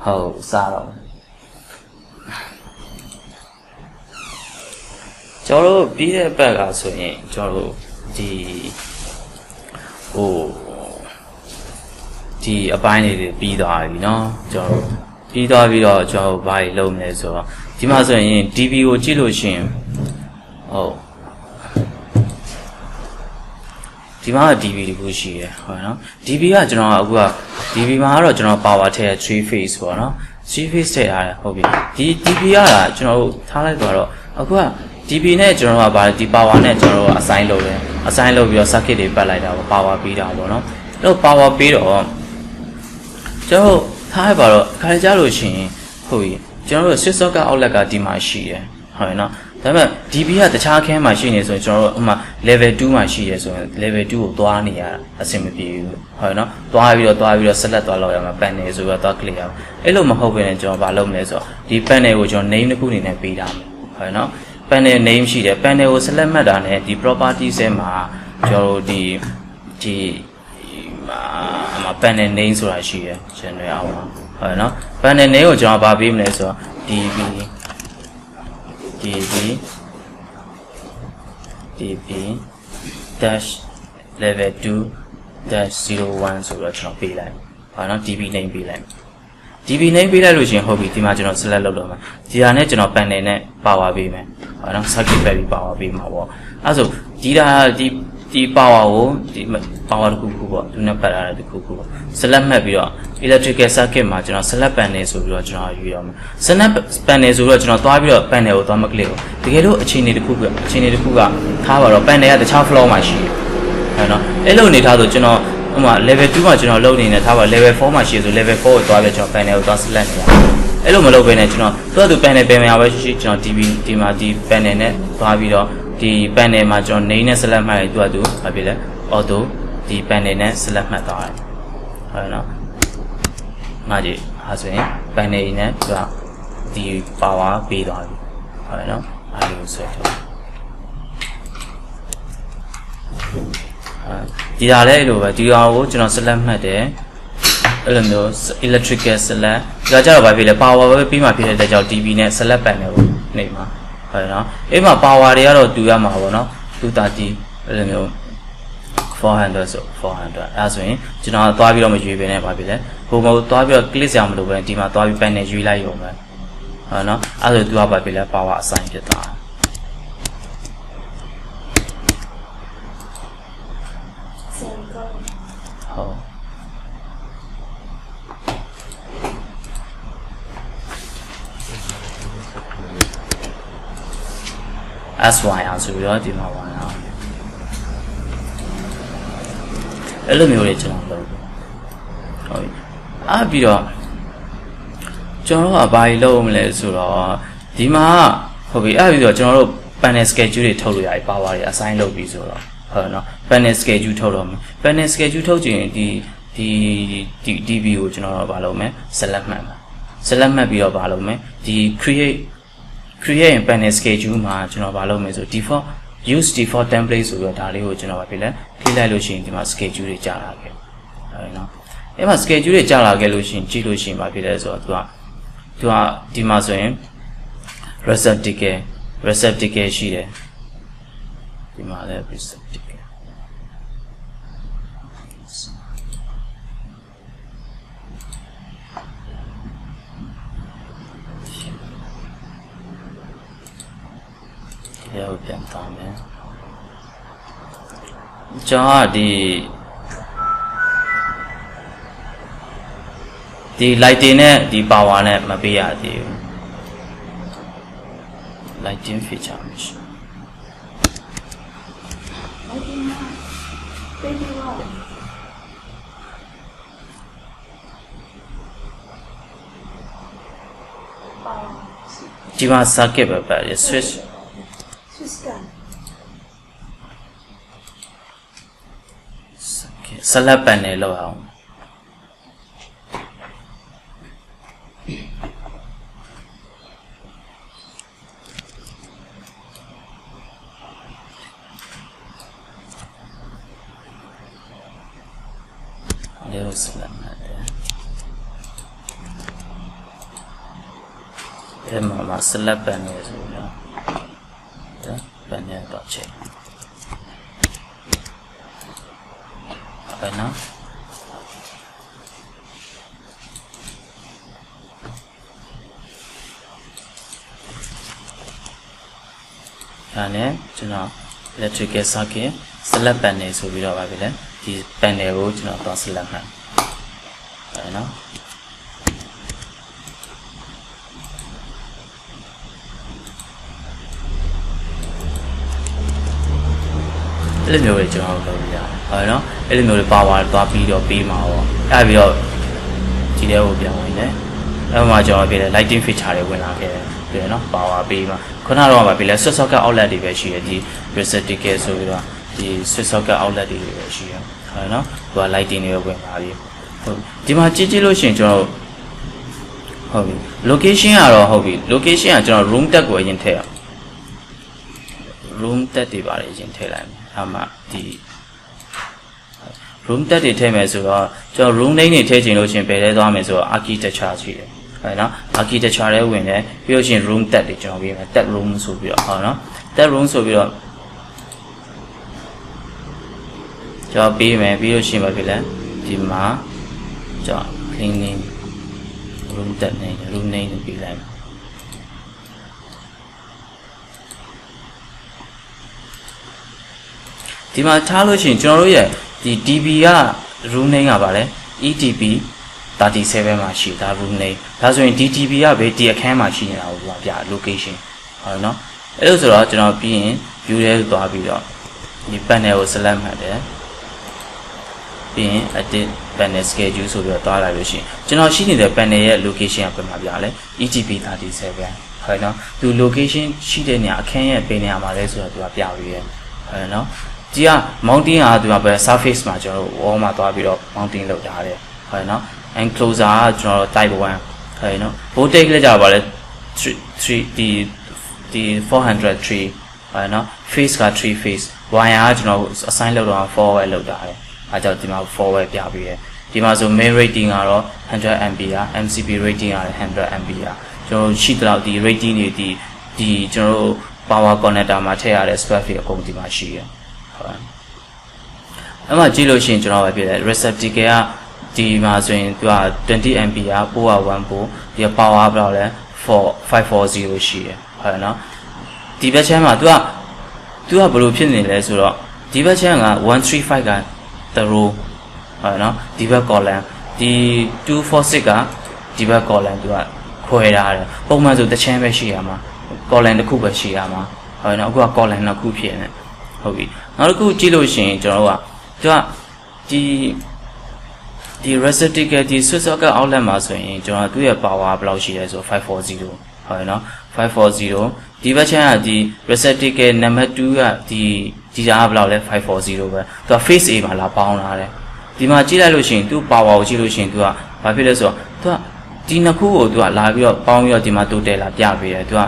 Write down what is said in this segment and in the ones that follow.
好啥了？假如毕业班个所以，假如ဒီအပိုင်းလေးတွေပြီးသွားပြီเนาะကျွန်တော်ပြီးသွားပြီးတော့ကျွန်တော်ဘာတွေလုပ်မလဲဆိုတော့ဒီမှာဆိုရင် DB ကိုကြည့်လို့ရှိရင်ဟုတ်ဒီမှာ DB တခုရှိရယ်ဟုတ်နော် DB ကကျွန်တော်အခုက DB မှာကတော့ကျွန်တော် power ထည့်3 phase ပေါ့နော်3 phase ထည့်ရတယ်ဟုတ်ပြီဒီ DB ကကျွန်တော်တို့ထားလိုက်တော့အခုက DB နဲ့ကျွန်တော်ကဗာဒီ power နဲ့ကျွန်တော်တို့ assign လုပ်တယ် assign လုပ်ပြီးတော့ circuit တွေပတ်လိုက်တာပေါ့ power ပေးတာပေါ့နော်အဲ့တော့ power ပေးတော့ကျွန်တော်ထားရပါတော့ခါကြလို့ရှိရင်ဟုတ်ပြီကျွန်တော်တို့ switch socket outlet ကဒီမှာရှိရယ်ဟုတ်နော်ဒါပေမဲ့ DB ကတခြားခန်းမှာရှိနေဆိုရင်ကျွန်တော်တို့ဥမာ level 2မှာရှိရယ်ဆိုရင် level 2ကိုသွားနေရတာအဆင်မပြေဘူးဟုတ်နော်သွားပြီးတော့ select သွားလောက်ရမှာ panel ဆိုတော့သွား click ရအောင်အဲ့လိုမဟုတ်ဘဲနဲ့ကျွန်တော်ဘာလုပ်မလဲဆိုတော့ဒီ panel ကိုကျွန်တော် name တစ်ခုအနေနဲ့ပေးထားမယ်ဟုတ်နော် panel name ရှိတယ် panel ကို select မှတ်တာနဲ့ဒီ properties ထဲမှာကျွန်တော်တို့ဒီpanel name ဆိုတာရှိရယ်ကျွန်တော်အောင်ပါဟုတ်နော် panel name ကိုကျွန်တော်ဗာပေးမလဲဆိုတော့ DB dash level 2 dash 01ဆိုတော့ကျွန်တော်ပေးလိုက်ဟုတ်နော် DB name ပေးလိုက် DB name ပေးလိုက်လို့ရှင်ဟုတ်ပြီဒီမှာကျွန်တော် select လုပ်တော့မှာဒီဟာနဲ့ကျွန်တော် panel နဲ့ power ပေးမယ်ဟုတ်နော် circuit ပဲပြီး power ပေးမှာပေါ့အဲဆိုဒီ power ကိုဒီ power တစ်ခုပေါ့သူနဲ့ပတ်ထားတဲ့တစ်ခုပေါ့ select မှတ်ပြီးတော့ electrical circuit မှာကျွန်တော် select panel ဆိုပြီးတော့ကျွန်တော်ရွေးရမယ် select panel ဆိုတော့ကျွန်တော်သွားပြီးတော့ panel ကိုသွားမ click ဘူးတကယ်လို့အခြေအနေတစ်ခုကထားပါတော့ panel ကတခြား floor မှာရှိတယ်ဟုတ်နော်အဲ့လိုအနေထားဆိုကျွန်တော်ဥပမာ level 2မှာကျွန်တော်လုပ်နေတယ်ထားပါ level 4မှာရှိဆို level 4ကိုသွားပြီးကျွန်တော် panel ကိုသွား select နေရအဲ့လိုမလုပ်ဘဲနဲ့ကျွန်တော်သူ့ panel ပြင်မှာပဲရှိကျွန်တော် ဒီမှာဒီ panel နဲ့သွားပြီးတော့ဒီ panel မှာကျွန်တော် name နဲ့ select မှတ်လိုက်သူဘာဖြစ်လဲ auto ဒီ panel နဲ့ select မှတ်သွားတယ်ဟုတ်နော်ငါကြည့်အဲ့ဆိုရင် panel နဲ့သူကဒီ power ပေးသွားပြီဟုတ်နော်အဲ့လိုဆွဲထုတ်ဒီဟာလည်းအဲ့လိုပဲဒီဟာကိုကျွန်တော် select မှတ်တယ်အဲ့လိုမျိုး electrical select ဒါကြတော့ဘာဖြစ်လဲ power ပဲပြီးမှဖြစ်တဲ့အတွက်ကြောင့် DB နဲ့ select panel ကိုနှိပ်မှာဟုတ်နော်အဲ့မှာ power တွေကတော့တူရမှာပေါ့နော်230အဲ့လိုမျိုး400ဆို400အဲ့ဆိုရင်ကျွန်တော်သွားပြီးတော့မရွေးဘဲနဲ့ဘာဖြစ်လဲဟိုမှာသွားပြီးတော့ click ရအောင်မလုပ်ဘဲဒီမှာသွားပြီး panel ရွေးလိုက်ရုံပဲဟုတ်နော်အဲ့ဆိုသူကဘာဖြစ်လဲ power assign ဖြစ်သွား SY အောင်ဆိုပြီးတော့ဒီမှာပါနော်အဲ့လိုမျိုးလေးကျွန်တော်လုပ်ဟုတ်ပြီအဲ့ပြီးတော့ကျွန်တော်ကဘာကြီးလုပ်မလဲဆိုတော့ဒီမှာဟုတ်ပြီအဲ့ပြီးတော့ကျွန်တော်တို့ panel schedule တွေထုတ်လို့ရတယ် power တွေ assign လုပ်ပြီးဆိုတော့ဟုတ်နော် panel schedule ထုတ်တော့မယ် panel schedule ထုတ်ချင်ဒီ DB ကိုကျွန်တော်တို့ဘာလုပ်မလဲ select မှတ်မယ် select မှတ်ပြီးတော့ဘာလုပ်မလဲဒီ create panel schedule မှာကျွန်တော်ဘာလုပ်မလဲဆို use default template ဆိုပြီးတော့ဒါလေးကိုကျွန်တော်ဘာဖြစ်လဲထိလိုက်လို့ရှိရင်ဒီမှာ schedule တွေကြာလာခဲ့ဟုတ်နော်အဲ့မှာ schedule တွေကြာလာခဲ့လို့ရှိရင်ကြည့်လို့ရှိရင်ဘာဖြစ်လဲဆိုတော့သူကဒီမှာဆိုရင် receptacle ရှိတယ်ဒီမှာလည်း receptacle ရောက်ပြန်သွားမယ်ကျွန်တော်ဒီ lighting နဲ့ဒီ power နဲ့မပေးရသေးဘူး lighting feature မရှိဒီမှာ circuit ပဲပါတယ် switch select panel လောက်အောင်လေး select မှတ်တယ် အဲ့မှာ select panel ဆိုပြီးတော့ဒါ panel တော့ချိန်အဲ့နော်ဒါနဲ့ကျွန်တော် electrical circuit select panel ဆိုပြီးတော့ပါပြီလေဒီ panel ကိုကျွန်တော်တော့ select မှာအဲ့နော်အဲ့လိုမျိုးတွေကျွန်တော်လုပ်ပြရအောင်နော်အဲ့လိုမျိုးတွေ power သွားပြီးတော့ပေးမှာပေါ့အဲ့ပြီးတော့ဒီထဲကိုပြန်ဝင်တယ်အဲ့မှာကျွန်တော်ပြတယ် lighting feature တွေဝင်လာခဲ့တယ်ပြတယ်နော် power ပေးမှာခုနကတော့ပြလဲ switch socket outlet တွေပဲရှိတယ်ဒီ receptacle ဆိုပြီးတော့ဒီ switch socket outlet တွေပဲရှိတယ်ဟုတ်နော်သူက lighting တွေဝင်လာပြီဟုတ်ဒီမှာကြည့်လို့ရှိရင်ကျွန်တော်ဟုတ်ပြီ location ကတော့ဟုတ်ပြီ location ကကျွန်တော် room tag ကိုအရင်ထည့်အောင် room tag တွေပါတယ်အရင်ထည့်လိုက်မယ်အမှဒီ room tag တွေထည့်မယ်ဆိုတော့ကျွန်တော် room name တွေထည့်ချင်လို့ရှင်ဘယ်လဲသွားမယ်ဆိုတော့ architecture ရှိတယ်ဟုတ်နော် architecture ထဲဝင်တယ်ပြီးလို့ရှင် room tag တွေကျွန်တော်ပေးမယ် tag room ဆိုပြီးတော့ဟုတ်နော် tag room ဆိုပြီးတော့ကျွန်တော်ပေးမယ်ပြီးလို့ရှင်ဘာဖြစ်လဲဒီမှာကျွန်တော် cleaning room tag name room name တွေပေးလိုက်ဒီမှာထားလို့ရှိရင်ကျွန်တော်တို့ရဲ့ဒီ DB က room name ကပါလဲ ETB 37မှာရှိတာ room name ဒါဆိုရင် DTB ကပဲဒီအခန်းမှာရှိနေတာကိုပြ location ဟုတ်နော်အဲ့လိုဆိုတော့ကျွန်တော်ပြီးရင် view ထဲသွားပြီးတော့ဒီ panel ကို select မှတ်တယ်ပြီးရင် edit panel schedule ဆိုပြီးတော့တွားလိုက်လို့ရှိရင်ကျွန်တော်ရှိနေတဲ့ panel ရဲ့ location ကဘယ်မှာပြလဲ ETB 37ဟုတ်နော်သူ location ရှိတဲ့နေရာအခန်းရဲ့ဘယ်နေရာမှာလဲဆိုတော့သူကပြပြီးရဟုတ်နော်ဒီက mounting ကသူကပဲ surface မှာကျွန်တော်တို့ wall မှာသွားပြီးတော့ mounting လုပ်ထားတယ်ဟုတ်နော် enclosure ကကျွန်တော်တို့ type 1ဟုတ်နော် voltage လည်းကြပါလေ3ဒီ403ဟုတ်နော် phase က3 phase wire ကကျွန်တော်တို့ assign လုပ်တော့4 wire လုပ်ထားတယ်အဲကြောင့်ဒီမှာ4 wire ပြပြီးတယ်ဒီမှာဆို main rating ကတော့100 ampere MCB rating ကလည်း100 ampere ကျွန်တော်ရှိတော့ဒီ rating တွေဒီကျွန်တော်တို့ power connector မှာထည့်ရတဲ့ spec တွေအကုန်ဒီမှာရှိတယ်ဟုတ်အဲ့မှာကြည့်လို့ရှိရင်ကျွန်တော်ပဲပြတယ် receptacle ကဒီမှာဆိုရင်သူက20 ampere 401 volt ဒီ power ဘယ်လောက်လဲ540ရှိတယ်ဟုတ်နော်ဒီဘက်ချမ်းမှာသူကဘယ်လိုဖြစ်နေလဲဆိုတော့ဒီဘက်ချမ်းက135ကတရိုးဟုတ်နော်ဒီဘက် column ဒီ246ကဒီဘက် column သူကခွဲထားတယ်ပုံမှန်ဆိုတစ်ချမ်းပဲရှိရမှာ column တစ်ခုပဲရှိရမှာဟုတ်နော်အခုက column နှစ်ခုဖြစ်နေဟုတ်ပြီနောက်တစ်ခုကြည့်လို့ရှိရင်ကျွန်တော်တို့ကဒီ receptacle ဒီ switch socket outlet မှာဆိုရင်ကျွန်တော်သူ့ရဲ့ power ဘယ်လောက်ရှိလဲဆို540ဟုတ်နော်540ဒီဘက်ချမ်းကဒီ receptacle number 2ကဒီဓာတ်ဘယ်လောက်လဲ540ပဲသူက phase A မှာလာပေါင်းလာတယ်ဒီမှာကြည့်လိုက်လို့ရှိရင်သူ့ power ကိုကြည့်လို့ရှိရင်သူကဘာဖြစ်လဲဆိုတော့သူကဒီနှစ်ခုကိုသူကလာပြီးတော့ပေါင်းပြီးတော့ဒီမှာ total လာပြပေးတယ်သူက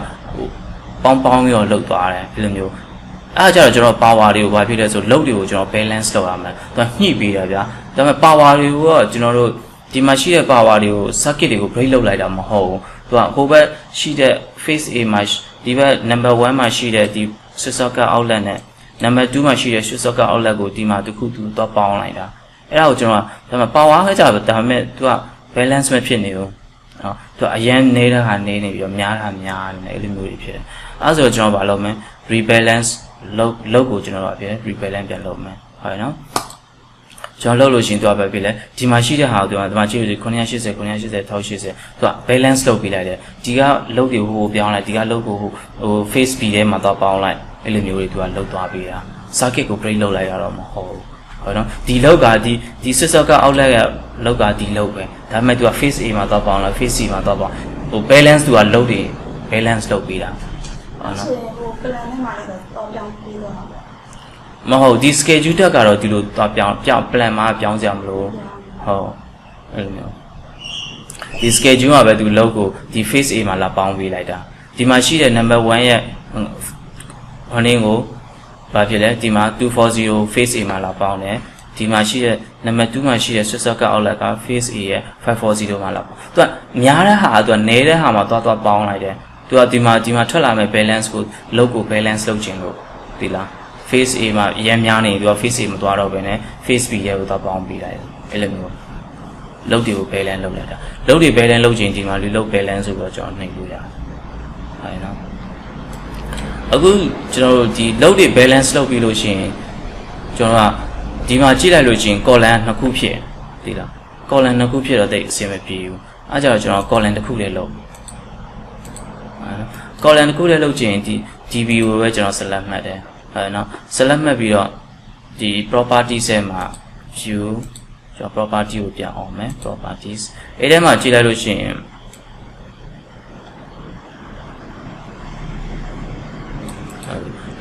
ဟိုပေါင်းပြီးတော့လောက်သွားတယ်ဒီလိုမျိုးအဲ့ဒါကြတော့ကျွန်တော် power တွေကိုဘာဖြစ်လဲဆိုload တွေကိုကျွန်တော် balance လုပ်ရမယ်သူကညှိပေးတယ်ဗျာဒါပေမဲ့ power တွေကိုကျွန်တော်တို့ဒီမှာရှိတဲ့ power တွေကို circuit တွေကို break လုပ်လိုက်တာမဟုတ်ဘူးသူကဟိုဘက်ရှိတဲ့ phase A မှာဒီဘက် number 1မှာရှိတဲ့ဒီ switch socket outlet နဲ့ number 2မှာရှိတဲ့ switch socket outlet ကိုဒီမှာတစ်ခုသူတော့ပေါင်းလိုက်တာအဲ့ဒါကိုကျွန်တော်ကဒါပေမဲ့ power ကကြတော့ဒါပေမဲ့သူက balance မဖြစ်နေဘူးနော်သူကအရင်နေတဲ့ဟာနေပြီးတော့များတာများနေအဲ့လိုမျိုးတွေဖြစ်တယ်အဲ့ဆိုကျွန်တော်ဘာလုပ်မလဲ rebalance လောက်ကိုကျွန်တော်တို့အပြင် rebalance ပြန်လုပ်မယ်ဟုတ်နော်ကျွန်တော်လုပ်လို့ရှိရင်သူကပဲပြီလေဒီမှာရှိတဲ့ဟာကိုဒီမှာကြည့်လို့980 1080သူက balance လုပ်ပေးလိုက်တယ်ဒီကလုပ်တွေဟိုပြောင်းလိုက်ဒီကလုပ်ကိုဟို face B ထဲမှာတော့ပေါင်းလိုက်အဲ့လိုမျိုးတွေသူကလုပ်သွားပေးတာ circuit ကို break လုပ်လိုက်ရတော့မဟုတ်ဘူးဟုတ်နော်ဒီလောက်ကဒီ switch socket outlet ကလောက်ကဒီလောက်ပဲဒါပေမဲ့သူက face A မှာတော့ပေါင်းလိုက် face C မှာတော့ပေါင်းဟို balance သူကလုပ်တွေ balance လုပ်ပေးတာဟုတ်နော်ဟို plan နဲ့မှာလည်းတော့ပြောင်းပြီးတော့မဟုတ်ဒီ schedule တက်ကတော့ဒီလိုသွားပြောင်း plan မှာပြောင်းစရာမလိုဟုတ်အဲ့လိုမျိုးဒီ schedule ကပဲသူလောက်ကိုဒီ face A မှာလာပေါင်းပေးလိုက်တာဒီမှာရှိတဲ့ number 1ရဲ့ဟိုနင်းကိုဘာဖြစ်လဲဒီမှာ240 face A မှာလာပေါင်းတယ်ဒီမှာရှိတဲ့ number 2မှာရှိတဲ့ switch socket outlet က face A ရဲ့540မှာလာပေါင်းသူကများတဲ့ဟာသူကနည်းတဲ့ဟာမှာသွားပေါင်းလိုက်တယ် သူကဒီမှာထွက်လာမဲ့ balance ကိုလုပ်ကို balance လုပ်ခြင်းလို့ဒီလား face A မှာအရင်များနေသူက face A မသွားတော့ဘဲနဲ့ face B ရဲ့ကိုသွားပေါင်းပေးလိုက်အဲ့လိုမျိုးလုပ်တွေကို balance လုပ်လိုက်တာလုပ်တွေ balance လုပ်ခြင်းဒီမှာလူလုပ် balance ဆိုတော့ကျွန်တော်နှိပ်လို့ရတယ်ဟုတ်နော်အခုကျွန်တော်တို့ဒီလုပ်တွေ balance လုပ်ပြီးလို့ရှိရင်ကျွန်တော်ကဒီမှာကြည့်လိုက်လို့ရှိရင် column နှစ်ခုဖြစ်ဒီလား column နှစ်ခုဖြစ်တော့တိတ်အဆင်မပြေဘူးအဲ့ကြတော့ကျွန်တော် column တစ်ခုလေးလုပ်column တစ်ခုလေးလုပ်ချင်ဒီ DB ကိုပဲကျွန်တော် select မှတ်တယ်ဟုတ်နော် select မှတ်ပြီးတော့ဒီ properties ထဲမှာ view ကျွန်တော် property ကိုပြန်အောင်မယ် properties အဲ့ထဲမှာကြည့်လိုက်လို့ရှိရင်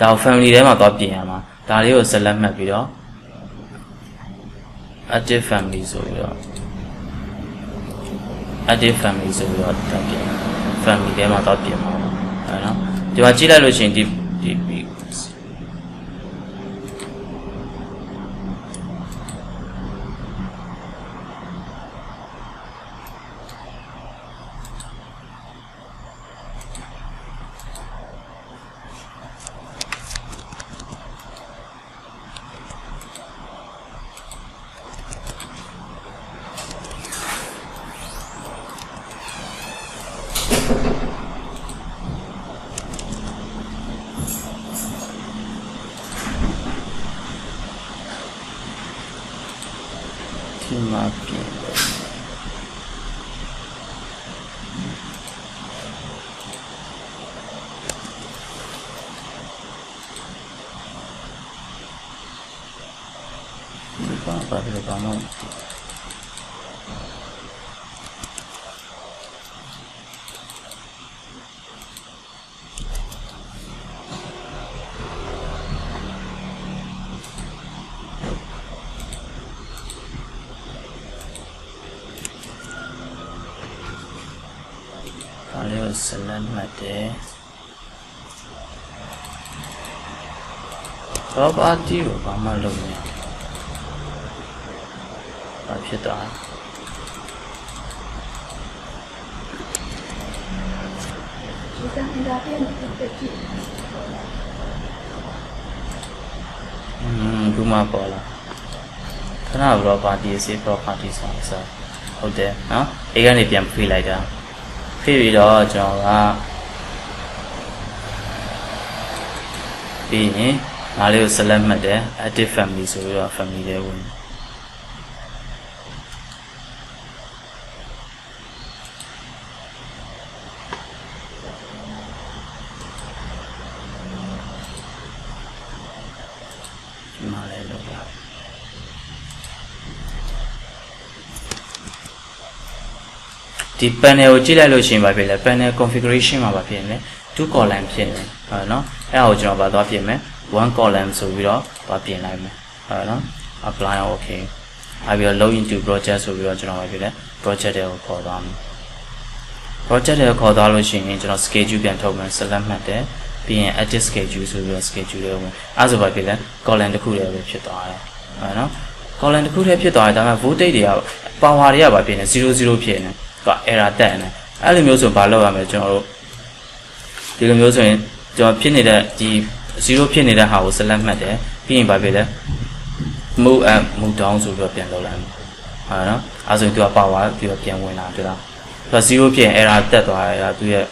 ဒါ family ထဲမှာသွားပြင်ရမှာဒါလေးကို select မှတ်ပြီးတော့ active family ဆိုပြီးတော့ active family ဆိုပြီးတော့တက်ပြင် family ထဲမှာသွားပြင်ပါဟုတ်နော်ဒီမှာကြည့်လိုက်လို့ရှိရင်ဒီမှာပြင်ဘာဖြစ်လို့ဘာမှselect မှတ်တယ် property ကိုဘာမှလုပ်မရဘာဖြစ်သွားဘူးမပေါ်လာခဏ property စေ property ဆိုတာဟုတ်တယ်နော်အဲ့ကနေပြန်ဖိလိုက်တာဖြစ်ပြီးတော့ကျွန်တော်ကပြီးရင်ငါလေးကို select မှတ်တယ် active family ဆိုပြီးတော့ family တွေဝင်ဒီမှာလေးလုပ်ရဒီ panel ကိုကြည့်လိုက်လို့ရှိရင်ဘာဖြစ်လဲ panel configuration မှာဘာဖြစ်လဲ 2 column ဖြစ်နေဟုတ်နော်အဲ့ဒါကိုကျွန်တော်ဘာသွားပြင်မယ် 1 column ဆိုပြီးတော့သွားပြင်လိုက်မယ်ဟုတ်နော် apply okay အဲ့ပြီးတော့ log into project ဆိုပြီးတော့ကျွန်တော်ဘာဖြစ်လဲ project တွေကိုခေါ်သွားမယ် project တွေကိုခေါ်သွားလို့ရှိရင်ကျွန်တော် schedule ပြန်ထုတ်မယ် select မှတ်တယ်ပြီးရင် edit schedule ဆိုပြီးတော့ schedule တွေဝင်အဲ့ဆိုဘာဖြစ်လဲ column တစ်ခုတည်းပဲဖြစ်သွားတယ်ဟုတ်နော် column တစ်ခုတည်းဖြစ်သွားတယ်ဒါပေမဲ့ voltage တွေက power တွေကဘာဖြစ်နေ00ဖြစ်နေerror တက်နေအဲ့လိုမျိုးဆိုဘာလုပ်ရမလဲကျွန်တော်တို့ဒီလိုမျိုးဆိုရင်ကျွန်တော်ဖြစ်နေတဲ့ဒီ0ဖြစ်နေတဲ့ဟာကို select မှတ်တယ်ပြီးရင်ဘာဖြစ်လဲ move up move down ဆိုပြီးတော့ပြန်လုပ်လိုက်မယ်ဟုတ်နော်အဲ့ဆိုရင်သူက power ပြီးတော့ပြန်ဝင်လာတွေ့လားသူက0ဖြစ်ရင် error တက်သွားတယ်သူရဲ့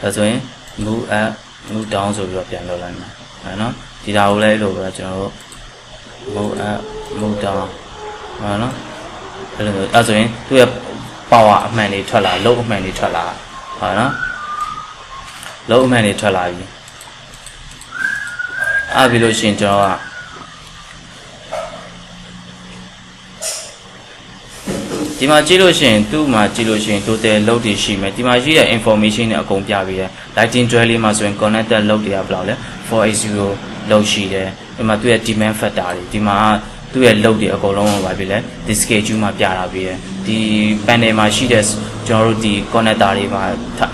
ဒါဆိုရင် move up move down ဆိုပြီးတော့ပြန်လုပ်လိုက်မယ်ဟုတ်နော်ဒီဒါကိုလည်းလို့ပဲကျွန်တော်တို့ move up move down ဟုတ်နော်အဲ့လိုမျိုးအဲ့ဆိုရင်သူရဲ့ power အမှန်တွေထွက်လာ load အမှန်တွေထွက်လာဟုတ်နော် load အမှန်တွေထွက်လာပြီအဲ့ပြီးလို့ရှိရင်ကျွန်တော်ကဒီမှာကြည့်လို့ရှိရင်သူ့မှာကြည့်လို့ရှိရင် total load တွေရှိမယ်ဒီမှာရှိတဲ့ information တွေအကုန်ပြပေးတယ် lighting drive လေးမှာဆိုရင် connected load တွေကဘယ်လောက်လဲ 480 load ရှိတယ်ဒီမှာသူ့ရဲ့ demand factor တွေဒီမှာသူ့ရဲ့ load တွေအကုန်လုံးပါပြီလေဒီ schedule မှာပြတာပြီးတယ်ဒီ panel မှာရှိတဲ့ကျွန်တော်တို့ဒီ connector တွေမှာ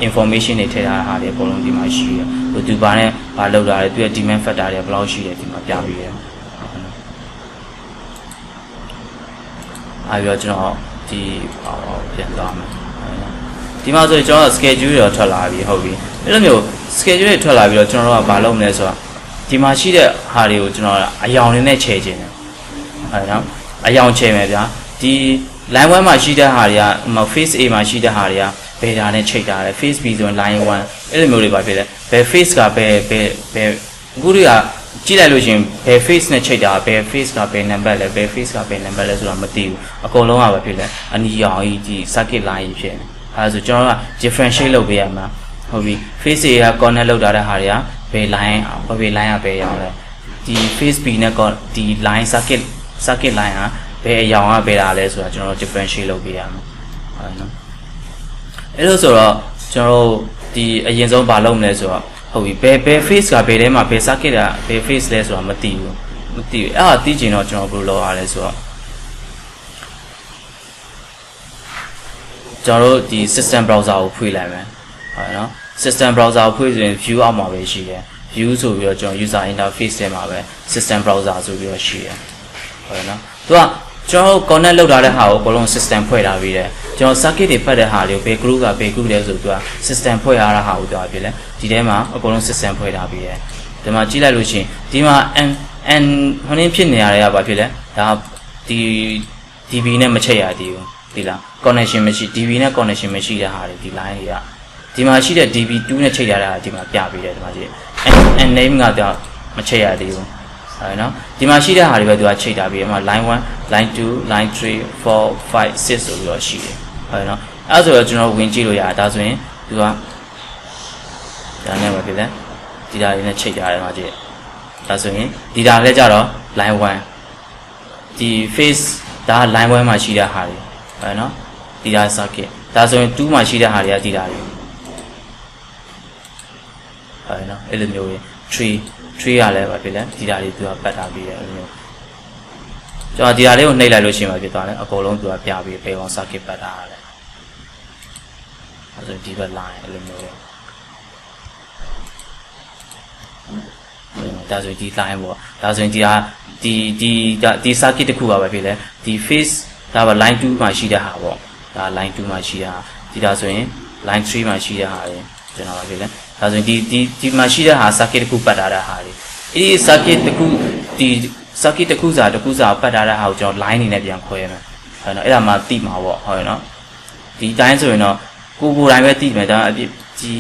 information တွေထည့်ထားတာဟာတွေအကုန်လုံးဒီမှာရှိတယ်ဟိုသူဘာနဲ့ဘာလောက်တာလဲသူရဲ့ demand factor တွေဘယ်လောက်ရှိတယ်ဒီမှာပြပြီးတယ်အားပြီးတော့ကျွန်တော်ဒီပြန်သွားမယ် ဒီမှာဆိုရင်ကျွန်တော် schedule တွေထွက်လာပြီဟုတ်ပြီအဲ့လိုမျိုး schedule တွေထွက်လာပြီးတော့ကျွန်တော်တို့ကဘာလုပ်မလဲဆိုတော့ဒီမှာရှိတဲ့ဟာတွေကိုကျွန်တော်အယောင်နဲ့ချဲခြင်းတယ်ဟုတ်နော်အယောင်ချဲမယ်ဗျာဒီ line 1မှာရှိတဲ့ဟာတွေက face A မှာရှိတဲ့ဟာတွေကဘယ်ဓာတ်နဲ့ချိန်ထားတယ် face B ဆိုရင် line 1အဲ့လိုမျိုးတွေပါဖြစ်တယ်ဘယ် face ကဘယ်အခုတွေကကြည့်လိုက်လို့ရှင်ဘယ် face နဲ့ချိန်တာဘယ် face ကဘယ် number လဲဘယ် face ကဘယ် number လဲဆိုတာမသိဘူးအကုန်လုံးကပဲဖြစ်တယ်အနီရောင်ကြီးဒီ circuit line ကြီးဖြစ်နေအဲဒါဆိုကျွန်တော်က differentiate လုပ်ပေးရမှာဟုတ်ပြီ face A က connect လုပ်ထားတဲ့ဟာတွေကဘယ် line ဘယ် line ကဘယ်ရောင်လဲဒီ face B နဲ့ဒီ line circuit line ကဘယ်ရောင်ကဘယ်တာလဲဆိုတာကျွန်တော် differentiate လုပ်ပေးရမှာဟုတ်နော်အဲ့လိုဆိုတော့ကျွန်တော်ဒီအရင်ဆုံးမလုပ်မလဲဆိုတော့ဟုတ်ပြီဘယ် face ကဘယ်ထဲမှာဘယ် circuit ကဘယ် face လဲဆိုတာမသိဘူးအဲ့ဒါသိချင်တော့ကျွန်တော်ဘယ်လိုလုပ်ရလဲဆိုတော့ကျွန်တော်တို့ဒီ system browser ကိုဖွင့်လိုက်မယ်ဟုတ်နော် system browser ကိုဖွင့်ဆိုရင် view အောက်မှာပဲရှိတယ် view ဆိုပြီးတော့ကျွန်တော် user interface ထဲမှာပဲ system browser ဆိုပြီးတော့ရှိတယ်ဟုတ်နော်သူကကျွန်တော် connect လုပ်ထားတဲ့ဟာကိုအကုန်လုံး system ဖွဲ့ထားပြီးတယ်ကျွန်တော် circuit တွေပတ်တဲ့ဟာတွေကိုဘယ် group ကဘယ် group လဲဆိုတော့ system ဖွဲ့ထားတဲ့ဟာကိုပြောပြလဲဒီထဲမှာအကုန်လုံး system ဖွဲ့ထားပြီးတယ်ဒီမှာကြည့်လိုက်လို့ရှိရင်ဒီမှာ n ဟိုနည်းဖြစ်နေရတဲ့ကဘာဖြစ်လဲဒါဒီ db နဲ့မချိန်ရသေးဘူးဒီလား connection မရှိ db နဲ့ connection မရှိတဲ့ဟာတွေဒီ line တွေကဒီမှာရှိတဲ့ db2 နဲ့ချိန်ရတဲ့ဟာဒီမှာပြပေးတယ်ဒီမှာကြည့် n name ကတော့မချိန်ရသေးဘူးဟုတ်နော်ဒီမှာရှိတဲ့ဟာတွေပဲသူကချိန်ထားပြီးအဲ့မှာ line 1 line 2 line 3 4 5 6ဆိုပြီးတော့ရှိတယ်ဟုတ်နော်အဲ့ဆိုတော့ကျွန်တော်ဝင်ကြည့်လို့ရတယ်ဒါဆိုရင်သူကဒါနဲ့ပဲဖြစ်တယ်ဒီဓာတ်လေးနဲ့ချိန်ထားတယ်မှာကြည့်ဒါဆိုရင်ဒီဓာတ်လည်းကြတော့ line 1ဒီ face ဒါ line 1မှာရှိတဲ့ဟာတွေဟုတ်နော်ဒီဓာတ် circuit ဒါဆိုရင်2မှာရှိတဲ့ဟာတွေကဒီဓာတ်တွေဟုတ်နော်အဲ့လိုမျိုးတွေ3ရလဲပါဖြစ်လဲဒီဓာတ်လေးသူကပတ်ထားပြီးတယ်အဲ့လိုမျိုးကျွန်တော်ဒီဓာတ်လေးကိုနှိပ်လိုက်လို့ရှိရင်ပါဖြစ်သွားတယ်အကုန်လုံးသူကပြပြီးပေကောင် circuit ပတ်ထားရတယ်အဲ့ဆိုဒီဘက် line အဲ့လိုမျိုးဒါဆိုဒီ line ပေါ့ဒါဆိုရင်ဒီ circuit တစ်ခုပါပဲဖြစ်လဲဒီ face ဒါပါ line 2မှာရှိတဲ့ဟာပေါ့ဒါ line 2မှာရှိတာဒီဒါဆိုရင် line 3မှာရှိတဲ့ဟာတွေကျွန်တော်ပါဖြစ်လဲဒါဆိုရင်ဒီမှာရှိတဲ့ဟာ circuit တစ်ခုပတ်ထားတဲ့ဟာတွေအဲ့ဒီ circuit တစ်ခုဒီ circuit တစ်ခုစာပတ်ထားတဲ့ဟာကိုကျွန်တော် line အနေနဲ့ပြန်ခွဲမယ်ဟုတ်နော်အဲ့ဒါမှတိမှာပေါ့ဟုတ်နော်ဒီတိုင်းဆိုရင်တော့ကိုယ်တိုင်းပဲတိမယ်ဒါအပြစ်ဒီ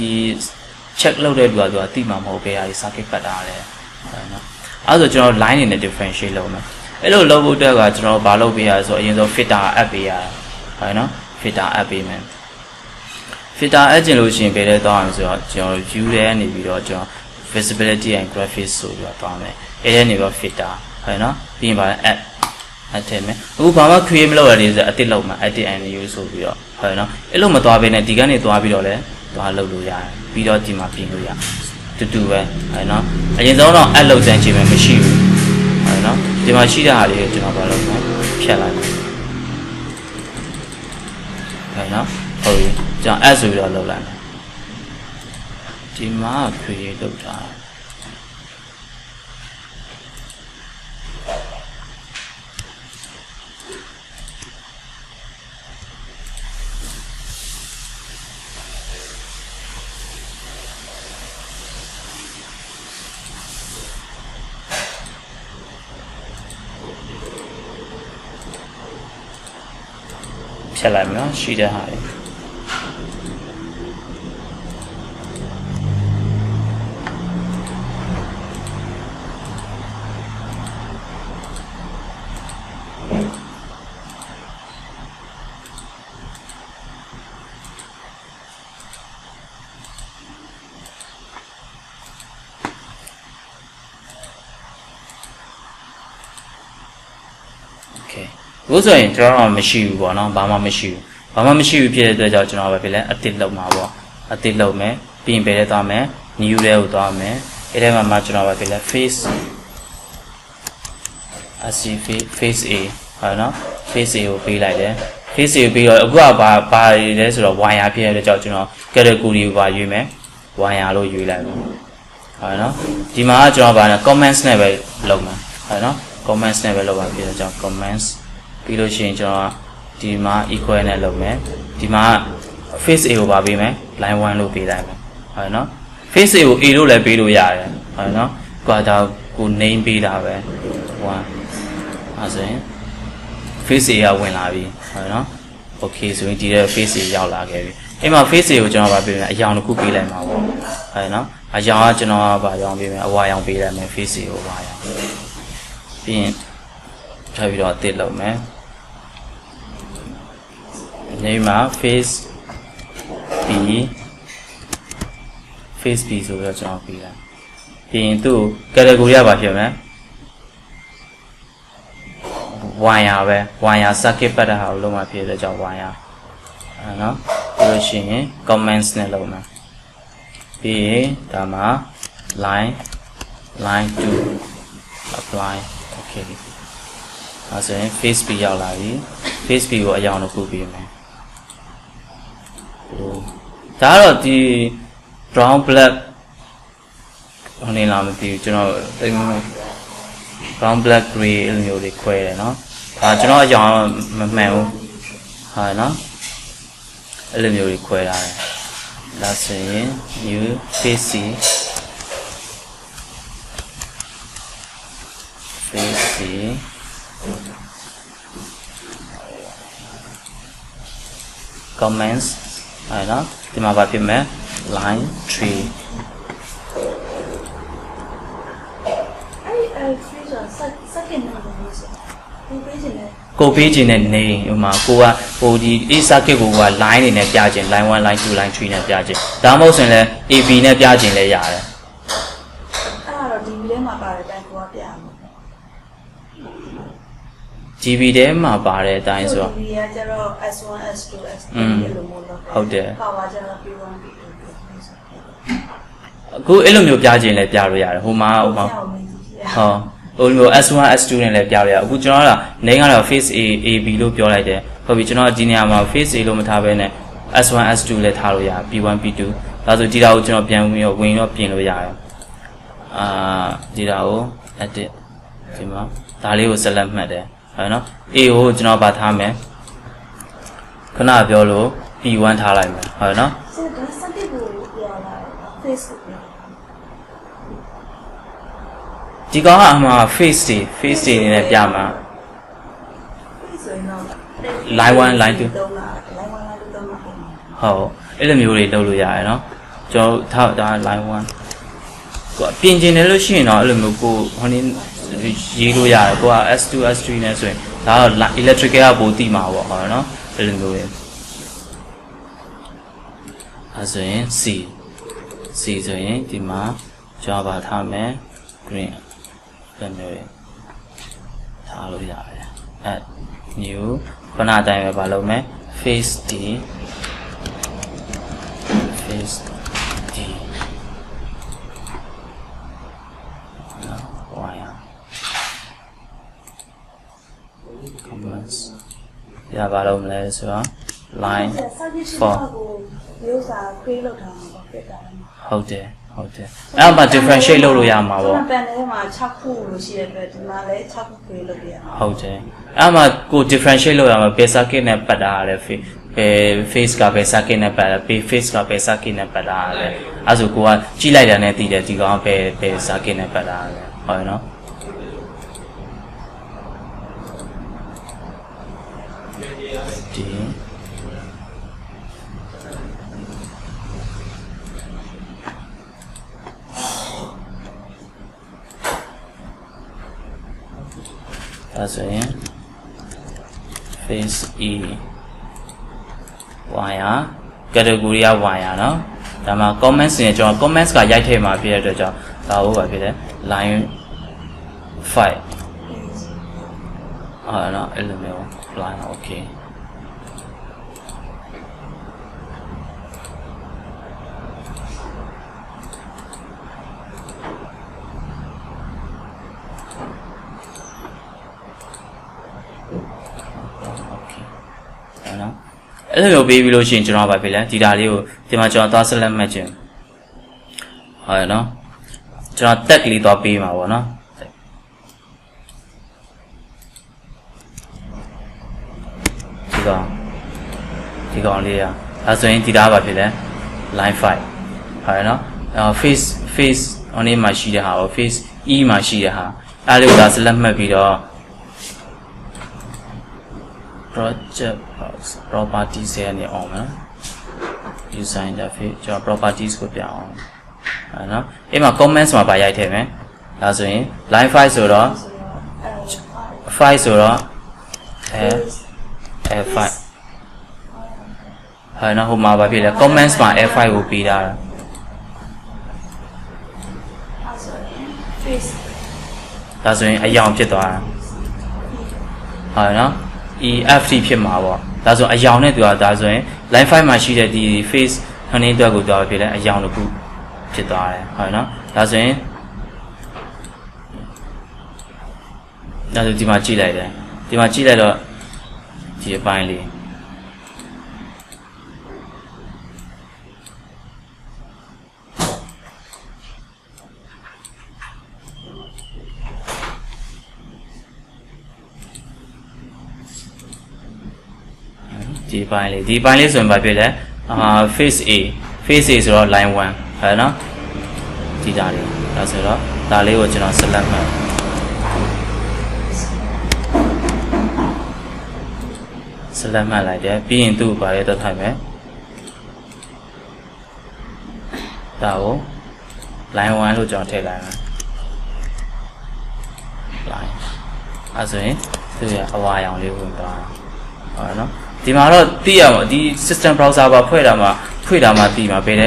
check လုပ်တဲ့လူကတိမှာမဟုတ်ပဲဟာဒီ circuit ပတ်ထားတယ်ဟုတ်နော်အဲ့ဆိုကျွန်တော် line အနေနဲ့ differentiate လုပ်မယ်အဲ့လိုလုပ်ဖို့အတွက်ကကျွန်တော်ဘာလုပ်ပေးရဆိုအရင်ဆုံး filter app ပေးရဟုတ်နော် filter app ပေးမယ် filter add ကျင်လို့ရှိရင်ဘယ်လဲသွားအောင်ဆိုတော့ကျွန်တော် view ထဲကနေပြီးတော့ကျွန်တော် visibility and graphics ဆိုပြီးတော့သွားမယ်အဲ့ထဲနေပြီး filter ဟုတ်နော်ပြီးရင်ပါ add ထည့်မယ်အခုဘာမှ create မလုပ်ရသေးဆိုအတစ်လုပ်မှာ edit and new ဆိုပြီးတော့ဟုတ်နော်အဲ့လိုမသွားဘဲနဲ့ဒီကနေသွားပြီးတော့လဲသွားလုပ်လို့ရတယ်ပြီးတော့ဒီမှာပြင်လို့ရတူပဲဟုတ်နော်အရင်ဆုံးတော့ add လုပ်တဲ့ချိန်မှာမရှိဘူးဟုတ်နော်ဒီမှာရှိတဲ့ဟာလေးကိုကျွန်တော်ဘာလုပ်မလဲဖြတ်လိုက်မယ်ဟုတ်နော်ဟုတ်ပြီကျွန်တော် add ဆိုပြီးတော့လုပ်လိုက်မယ်ဒီမှာ create လုပ်တာဖြတ်လိုက်မယ်နော်ရှိတဲ့ဟာတွေအခုဆိုရင်ကျွန်တော်မရှိဘူးပေါ့နော်ဘာမှမရှိဘူးဖြစ်တဲ့အတွက်ကြောင့်ကျွန်တော်ပဲဖြစ်လဲအတစ်လုံးမှာပေါ့အတစ်လုံးမယ်ပြီးရင်ဘယ်ထဲသွားမယ် new ထဲကိုသွားမယ်အဲ့ထဲမှာကျွန်တော်ပဲဖြစ်လဲ face face A ဟုတ်နော် face A ကိုပေးလိုက်တယ် face A ကိုပြီးတော့အခုကဘာလဲဆိုတော့ wire ဖြစ်တဲ့အတွက်ကြောင့်ကျွန်တော် category ကိုပါရွေးမယ် wire လို့ရွေးလိုက်မယ်ဟုတ်နော်ဒီမှာကကျွန်တော်ဗာလဲ comments နဲ့ပဲလုပ်မှာဟုတ်နော် comments နဲ့ပဲလုပ်ပါဖြစ်တဲ့ကြောင့် comments ပြီးလို့ရှိရင်ကျွန်တော်ဒီမှာ equal နဲ့လုပ်မယ်ဒီမှာ face A ကိုပါပေးမယ် line 1လို့ပေးလိုက်မယ်ဟုတ်နော် face A ကို A လို့လည်းပေးလို့ရတယ်ဟုတ်နော်ကွာဒါကို name ပေးတာပဲ1အဲဆိုရင် face A ကဝင်လာပြီဟုတ်နော် okay ဆိုရင်ဒီတဲ့ face A ရောက်လာခဲ့ပြီအဲ့မှာ face A ကိုကျွန်တော်ပါပေးမယ်အရောင်တစ်ခုပေးလိုက်မှာပေါ့ဟုတ်နော်အရောင်ကကျွန်တော်ကပါရောင်ပေးမယ်အဝါရောင်ပေးလိုက်မယ် face A ကိုအဝါရောင်ပြီးရင်ထပ်ပြီးတော့အသစ်လုပ်မယ်နေမှာ face B ဆိုတော့ကျွန်တော်ပြီးတာပြီးရင်သူ့ category ကပါဖြစ်မယ် wire ပဲ wire circuit ပတ်တာဟာလုံးဝဖြစ်တဲ့ကြောင့် wire အဲ့နော်ပြီးလို့ရှိရင် comments နဲ့လုပ်မယ်ပြီးရင်ဒါမှာ line 2 apply okay အဲဆိုရင် face B ရောက်လာပြီ face B ကိုအရောင်တစ်ခုပေးမယ်ဒါကတော့ဒီ brown black ဟိုနေလာမသိဘူးကျွန်တော်တိတ်မ brown black gray အဲ့လိုမျိုးတွေခွဲတယ်เนาะဒါကျွန်တော်အရောင်မမှန်ဘူးဟာเนาะအဲ့လိုမျိုးတွေခွဲထားတယ်ဒါဆိုရင် new face C comments အဲ့နော်ဒီမှာပါဖြစ်မယ် line 3second number ကိုပေးခြင်းနဲ့နေဟိုမှာကိုကဟိုဒီ A circuit ကိုက line တွေနဲ့ပြခြင်း line 1 line 2 line 3နဲ့ပြခြင်းဒါမှမဟုတ်ဆိုရင်လည်း AB နဲ့ပြခြင်းလည်းရတယ်အဲ့တော့ဒီထဲမှာပါတဲ့အတိုင်းကိုကပြရမှာ GB ထဲမှာပါတဲ့အတိုင်းဆိုတော့ GB ကကျတော့ S1 S2 S3 အဲ့လိုမျိုးလောက်ဟုတ်တယ် power ကျတော့ P1 P2 အခုအဲ့လိုမျိုးပြခြင်းလည်းပြလို့ရတယ်ဟိုမှာဟိုမျိုး S1 S2 နဲ့လည်းပြလို့ရအခုကျွန်တော်ကနေကတော့ face A AB လို့ပြောလိုက်တယ်ဟုတ်ပြီကျွန်တော်ဒီနေရာမှာ face A လို့မထားဘဲနဲ့ S1 S2 လည်းထားလို့ရ P1 P2 ဒါဆိုဒီတာကိုကျွန်တော်ပြန်ဝင်တော့ပြင်လို့ရတယ်ဒီတာကို edit ဒီမှာဒါလေးကို select မှတ်တယ်ဟုတ်နော် A ကိုကျွန်တော်ဗာထားမယ်ခဏပြောလို့ P1 ထားလိုက်မယ်ဟုတ်နော် second ကိုပြောလာ face ဒီကောင်ကအမှာ face တွေနေနဲ့ပြမှာ ဆိုရင်တော့ line 1 line 2 line 1 line 2 တော့မှာဟုတ်အဲ့လိုမျိုးတွေလုပ်လို့ရတယ်နော်ကျွန်တော်ထားဒါ line 1ကိုပြင်ကျင်တယ်လို့ရှိရင်တော့အဲ့လိုမျိုးကိုဟိုနေရေးလို့ရတယ်ကိုက S2 S3 နဲ့ဆိုရင်ဒါတော့ electrical ကပိုတိမှာပေါ့ဟုတ်နော်အဲ့လိုမျိုးတွေအဲဆိုရင် C ဆိုရင်ဒီမှာကျွန်တော်ဗာထားမယ် green အဲ့မျိုးတွေထားလို့ရတယ် add new ခုနအတိုင်းပဲဗာလုပ်မယ် face D comments ရပါတော့မလဲဆိုတော့ line 4မျိုးစာ create လုပ်ထားမှာပေါ့ပြတာဟုတ်တယ်အဲ့မှာ differentiate လုပ်လို့ရမှာပေါ့ ပန်ထဲမှာ6ခုလို့ရှိတဲ့အတွက်ဒီမှာလည်း6ခု create လုပ်ရအောင်ဟုတ်တယ်အဲ့မှာကို differentiate လုပ်ရမှာ base circuit နဲ့ပတ်တာရတယ် face က base circuit နဲ့ပတ်တာ face က base circuit နဲ့ပတ်တာရတယ်အဲ့ဆိုကိုကကြည့်လိုက်တာနဲ့သိတယ်ဒီကောင်က base circuit နဲ့ပတ်တာရတယ်ဟုတ်နော်ဒီဒါဆိုရင် face E wire category က wire เนาะဒါမှာ comments နဲ့ကျွန်တော် comments ကရိုက်ထည့်မှာဖြစ်တဲ့အတွက်ကြောင့်ဒါဟုတ်ပါဖြစ်တယ် line 5เนาะအဲ့လိုမျိုး line okayအဲ့လိုမျိုးပေးပြီးလို့ရှိရင်ကျွန်တော်ဗာဖြစ်လဲဒီတာလေးကိုဒီမှာကျွန်တော်သွား select မှတ်ခြင်းဟုတ်ရနော်ကျွန်တော် tag လေးသွားပေးမှာပေါ့နော်ဒီကောင်လေး ဒါဆိုရင်ဒီသားပါဖြစ်လဲ line 5ဟုတ်ရနော်face on မှာရှိတဲ့ဟာကို face e မှာရှိတဲ့ဟာအဲ့လိုဒါ select မှတ်ပြီးတော့ project properties နဲ့အောင်မယ် user interface ကျွန်တော် properties ကိုပြန်အောင်ဟုတ်နော်အဲ့မှာ comments မှာပါရိုက်ထည့်မယ်ဒါဆိုရင် line 5ဆိုတော့ 5ဆိုတော့F5 ဟဲ့နော်ဟိုမှာပါဖြစ်လဲ comments မှာ F5 ကိုပေးတာဒါဆိုရင်အယောင်ဖြစ်သွားတာဟုတ်နော် EFT ဖြစ်မှာပေါ့ဒါဆိုအယောင်နဲ့တူတာဒါဆိုရင် line 5မှာရှိတဲ့ဒီ face ဟင်းအတွက်ကိုတော့ဖြစ်လဲအယောင်တစ်ခုဖြစ်သွားတယ်ဟုတ်နော်ဒါဆိုရင်ဒါဆိုဒီမှာကြည့်လိုက်တယ်ဒီမှာကြည့်လိုက်တော့ဒီအပိုင်းလေးဒီပိုင်းလေးဆိုရင်ဘာဖြစ်လဲface A ဆိုတော့ line 1ဟဲ့နော်ဒီဒါလေးဒါဆိုတော့ဒါလေးကိုကျွန်တော် select မှတ်select မှတ်လိုက်တယ်ပြီးရင်သူ့ကိုပါလေးတက်ထိုက်မယ်ဒါကို line 1လို့ကျွန်တော်ထည့်လိုက်မယ် line အဲဆိုရင်သူ့ရဲ့အဝါရောင်လေးဝင်သွားဟုတ်နော်ဒီမှာတော့သိရမှာဒီ system browser ပါဖွင့်တာမှာသိမှာဘယ်က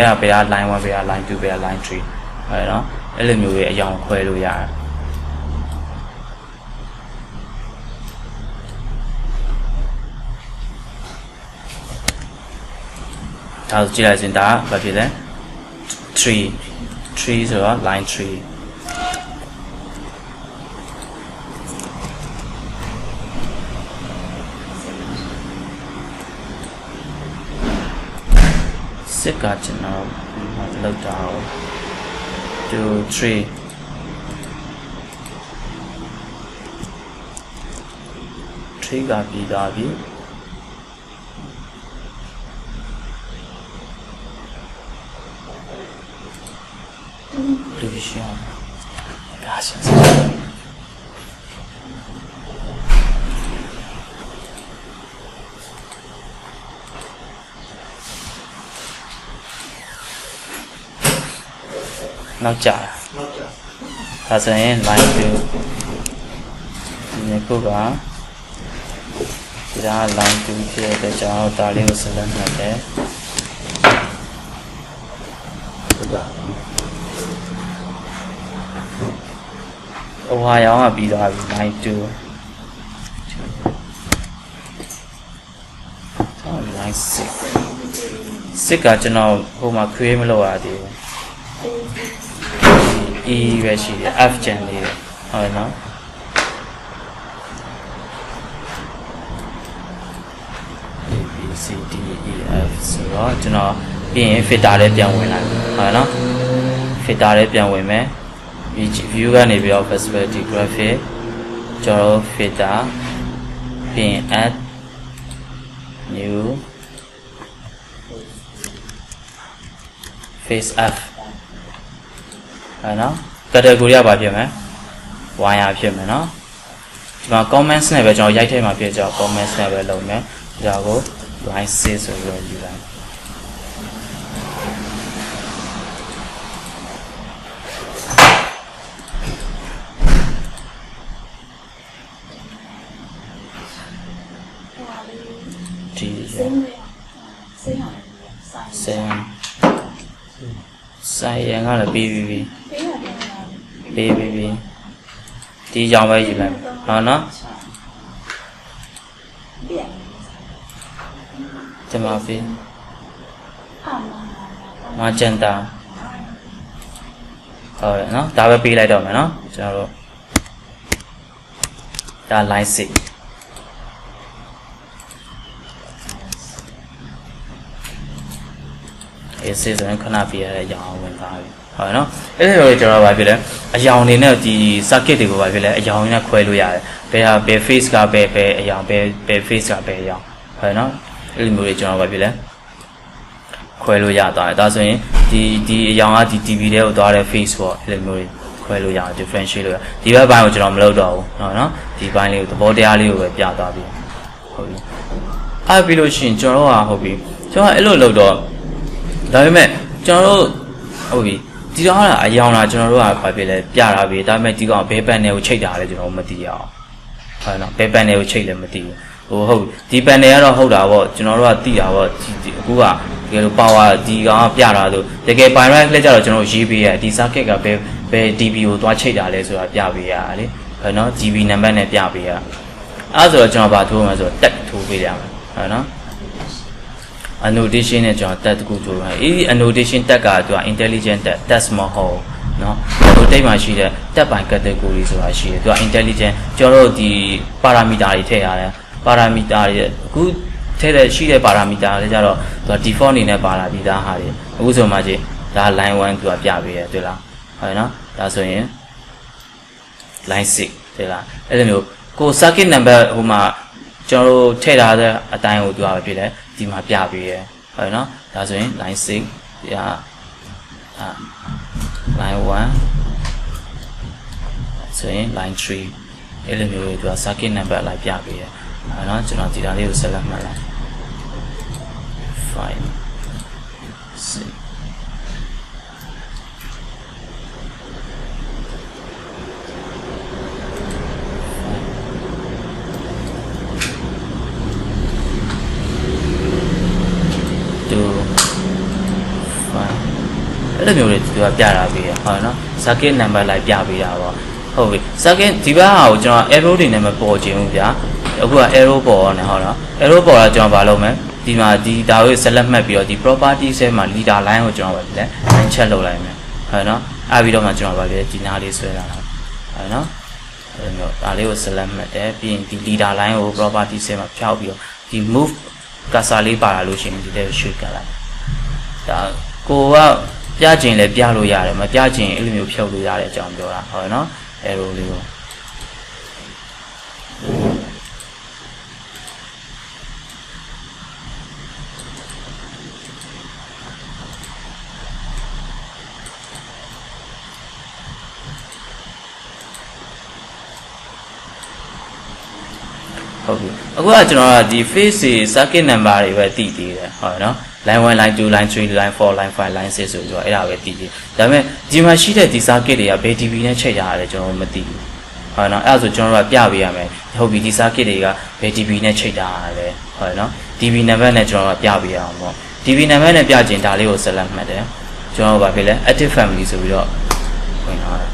line 1ဘယ်က line 2ဘယ်က line 3ဟုတ်နော်အဲ့လိုမျိုးရဲ့အယောင်ခွဲလို့ရတယ်ဒါကြည့်လိုက်ရင်ဒါဘာဖြစ်လဲ3ဆိုတော့ line 3စစ်ကကျွန်တော်လောက်တာ2 3ကပြီးသွားပြီRevision. Gracias. Nó chả. Ta sẽ line 2. Như cô gái. Thì ra line 2 kia để cho ta liên sẽ lên là thế. Hoa giáo mà bị đòi line 2. Line 6. 6 ကကျွန်တော်ဟိုမှာ create မလုပ်ရသေးဘူး E ပဲရှိတယ် F ကျန်လေးတယ်ဟုတ်နော် A B C D E F ဆိုတော့ကျွန်တော်ပြီးရင် filter လေးပြန်ဝင်လိုက်ဟုတ်နော် filter လေးပြန်ဝင်မယ် view ကနေပြီးတော့ visibility graphic ကျွန်တော် filter ပြီးရင် add new face F ဟုတ်နော် category ကဘာဖြစ်မလဲ wire ဖြစ်မယ်နော်ဒီမှာ comments နဲ့ပဲကျွန်တော်ရိုက်ထဲမှာပြကြအောင် comments နဲ့ပဲလုပ်မယ်ဒါကို line 6ဆိုပြီးတော့ယူလိုက်ဒီဆိုင်ရန်ကလည်းပြီးဒီကြောင်ပဲယူလိုက်ဟုတ်နော်ဒီမှာပြီးမဂျန်တာဟုတ်ရနော်ဒါပဲပေးလိုက်တော့မယ်နော်ကျွန်တော်တို့ဒါ line 6အေးစစ်ဆိုရင်ခဏပြရတဲ့ရောင်ဝင်သွားပြီဟုတ်နော်အဲ့ဒါတော့ကျွန်တော်ဗာဖြစ်လဲအယောင်နေနဲ့ဒီ circuit တွေကိုဗာဖြစ်လဲအယောင်နဲ့ခွဲလို့ရတယ်ဘယ် face ကဘယ်အယောင်ဘယ် face ကဘယ်အယောင်ဟုတ်နော်အဲ့လိုမျိုးတွေကျွန်တော်ဗာဖြစ်လဲ ခွဲလို့ရသွားတယ်ဒါဆိုရင်ဒီအရောင်ကဒီ TV ထဲကိုသွားတဲ့ face ပေါ့အဲ့လိုမျိုးခွဲလို့ရအောင် differentiate လို့ရဒီဘက်ပိုင်းကိုကျွန်တော်မလုပ်တော့ဘူးနော်ဒီပိုင်းလေးကိုသဘောတရားလေးကိုပဲပြသွားပြီဟုတ်ပြီအဲ့ပြီးလို့ရှိရင်ကျွန်တော်တို့ကဟုတ်ပြီကျွန်တော်အဲ့လိုလုပ်တော့ဒါပေမဲ့ကျွန်တော်တို့ဟုတ်ပြီဒီတော့ဟာအယောင်လားကျွန်တော်တို့ကဘာဖြစ်လဲပြတာပြီဒါပေမဲ့ဒီကောင်ဘဲပန်နယ်ကိုချိတ်တာလဲကျွန်တော်မသိရအောင်ဟုတ်နော်ဘဲပန်နယ်ကိုချိတ်လည်းမသိဘူးဟုတ်ဒီပန်နယ်ကတော့ဟုတ်တာပေါ့ကျွန်တော်တို့ကသိတာပေါ့အခုကတကယ်လို့ power ဒီကောင်ကပြတာဆိုတကယ် binary လက်ကြတော့ကျွန်တော်ရေးပေးရဒီ circuit ကဘယ် dB ကိုသွားချိတ်တာလဲဆိုတာပြပေးရလေဟုတ်နော် GB နံပါတ်နဲ့ပြပေးရအဲ့ဆိုတော့ကျွန်တော်ဗာထိုးမှာဆိုတော့တက်ထိုးပေးရမှာဟုတ်နော် annotation နဲ့ကျွန်တော်တက်တခုထိုးမှာဒီ annotation တက်ကသူက intelligent test မဟုတ်နော်ဟိုတိတ်မှာရှိတဲ့တက်ပိုင်း category ဆိုတာရှိတယ်သူက intelligent ကျွန်တော်တို့ဒီ parameter တွေထည့်ရတယ် parameter တွေအခုထည့်တဲ့ရှိတဲ့ parameter တွေကြတော့သူက default အနေနဲ့ပါလာပြီးသားဟာတွေအခုဆိုမှကြီးဒါ line 1သူကပြပေးရတယ်တွေ့လားဟုတ်နော်ဒါဆိုရင် line 6တွေ့လားအဲ့လိုမျိုးကို circuit number ဟိုမှာကျွန်တော်တို့ထည့်ထားတဲ့အတိုင်းကိုသူကဖြစ်တယ်ဒီမှာပြပေးရဟုတ်နော်ဒါဆိုရင် line 6ပြline 1ဆိုရင် line 3အဲ့လိုမျိုးတွေသူက circuit number လိုက်ပြပေးရဟုတ်နော်ကျွန်တော်ဒီဒါလေးကိုဆက်လက်မှတ်လိုက်5 6အဲ့လိုမျိုးတွေသူကပြတာပေးရဟုတ်နော် circuit number လိုက်ပြပေးတာပေါ့ဟုတ်ပြီ circuit ဒီဘက်ဟာကိုကျွန်တော် arrow တွေနဲ့မပေါ်ခြင်းဘူးဗျာအခုက arrow ပေါ်နေဟုတ်နော် arrow ပေါ်တော့ကျွန်တော်မလုပ်မယ်ဒီမှာဒီဒါကိုဆက်လက်မှတ်ပြီးတော့ဒီ properties ထဲမှာ leader line ကိုကျွန်တော်ပဲလေ line check လုပ်လိုက်မယ်ဟုတ်နော်အဲ့ပြီးတော့မှကျွန်တော်ပါလေဒီနားလေးဆွဲလာတာဟုတ်နော်အဲ့လိုမျိုးဒါလေးကိုဆက်လက်မှတ်တယ်ပြီးရင်ဒီ leader line ကို properties ထဲမှာဖြောက်ပြီးတော့ဒီ move cursor လေးပါလာလို့ရှိရင်ဒီထဲကိုရွှေ့ကလိုက်ဒါကိုကပြချင်လဲပြလို့ရတယ်မပြချင်အဲ့လိုမျိုးဖြုတ်လို့ရတဲ့အကြောင်းပြောတာဟုတ်နော် arrow လေးကိုဟုတ်ပြီအခုကကျွန်တော်ကဒီ face circuit number တွေပဲတည်သေးတယ်ဟုတ်နော် line 1 line 2 line 3 line 4 line 5 line 6ဆိုပြီးတော့အဲ့ဒါပဲတည်သေးဒါပေမဲ့ဒီမှာရှိတဲ့ဒီ circuit တွေကဘယ် dB နဲ့ချိန်ထားရတယ်ကျွန်တော်မသိဘူးဟုတ်နော်အဲ့ဒါဆိုကျွန်တော်တို့ကပြပေးရမယ်ဟုတ်ပြီဒီ circuit တွေကဘယ် dB နဲ့ချိန်ထားရတယ်ဟုတ်နော် dB နံပါတ်နဲ့ကျွန်တော်တို့ကပြပေးရအောင်ပေါ့ dB နံပါတ်နဲ့ပြချင်ဒါလေးကိုဆက်လက်မှတ်တယ်ကျွန်တော်တို့ဗာဖြစ်လဲ active family ဆိုပြီးတော့ဝင်သွားတာ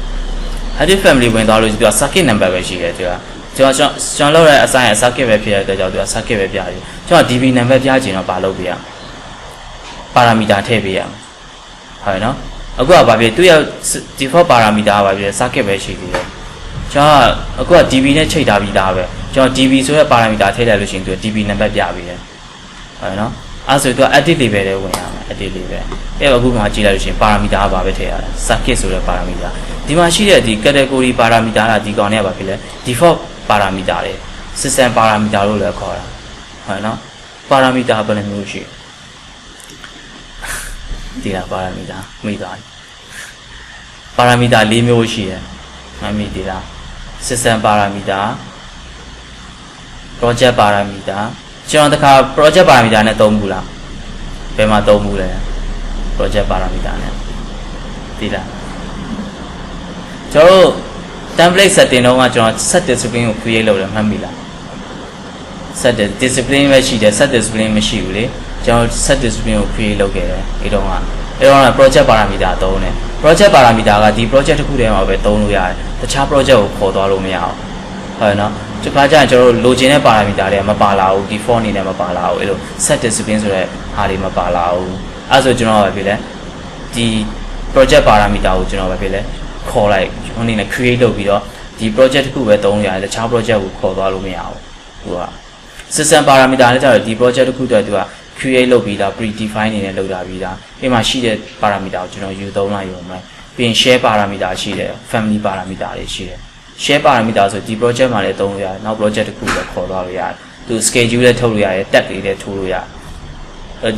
active family ဝင်သွားလို့သူက circuit number ပဲရှိတယ်သူကကျွန်တော်လောက်တဲ့အဆိုင် circuit ပဲဖြစ်တဲ့အတွက်ကြောင့်သူက circuit ပဲပြတယ်ကျွန်တော် dB နံပါတ်ပြချင်တော့ဘာလုပ်ပြရparameter ထည့်ပေးရဟုတ်နော်အခုကဘာဖြစ်သူရဲ့ default parameter ကဘာဖြစ် circuit ပဲရှိသေးတယ်ကျွန်တော်အခုက dB နဲ့ချိန်ထားပြီးသားပဲကျွန်တော် dB ဆိုတဲ့ parameter ထည့်လိုက်လို့ရှိရင်သူက dB နံပါတ်ပြပေးတယ်ဟုတ်နော်အဲ့ဆိုသူက active level ထဲဝင်ရမယ် active level အဲ့အခုမှကြည့်လိုက်လို့ရှိရင် parameter ကဘာပဲထည့်ရလဲ circuit ဆိုတဲ့ parameter ဒီမှာရှိတဲ့ဒီ category parameter ကဒီကောင်တွေကဘာဖြစ်လဲ default parameter တွေ system parameter လို့လည်းခေါ်တာဟုတ်နော် parameter ဘယ်လိုမျိုးရှိဒီလား parameter မိသွားပြီ parameter ၄မျိုးရှိတယ်မမိသေးလား system parameter project parameter ကျွန်တော်တခါ project parameter နဲ့သုံးဘူးလားဘယ်မှာသုံးဘူးလဲ project parameter နဲ့ဒီလားကျွန်တော် template setting တော့ကကျွန်တော် set discipline ကို create လုပ်တယ်မှတ်မိလား set discipline ပဲရှိတယ် set discipline မရှိဘူးလေကျွန်တော် set discipline ကို create လုပ်ခဲ့တယ်အဲ့တော့က project parameter သုံးတယ် project parameter ကဒီ project တစ်ခုတည်းမှာပဲသုံးလို့ရတယ်တခြား project ကိုခေါ်သွားလို့မရအောင်ဟုတ်နော်ဒီခါကျရင်ကျွန်တော်တို့လိုချင်တဲ့ parameter တွေကမပါလာဘူး default အနေနဲ့မပါလာဘူးအဲ့လို set discipline ဆိုတဲ့ဟာတွေမပါလာဘူးအဲ့ဆိုကျွန်တော်ကပဲဖြစ်လဲဒီ project parameter ကိုကျွန်တော်ပဲဖြစ်လဲခေါ်လိုက်ဟိုအနေနဲ့ create လုပ်ပြီးတော့ဒီ project တစ်ခုပဲသုံးလို့ရတယ်တခြား project ကိုခေါ်သွားလို့မရဘူးသူက system parameter နဲ့ကျတော့ဒီ project တစ်ခုတည်းသူက create လုပ်ပြီးသား predefine အနေနဲ့လုပ်တာပြီးသားအဲ့မှာရှိတဲ့ parameter ကိုကျွန်တော်ယူသုံးလိုက်ရုံပဲပြီးရင် share parameter ရှိတယ် family parameter တွေရှိတယ် share parameter ဆိုဒီ project မှာလည်းသုံးလို့ရတယ်နောက် project တစ်ခုလည်းခေါ်သွားလို့ရတယ်သူ schedule လည်းထုတ်လို့ရတယ် tag တွေလည်းထိုးလို့ရတယ်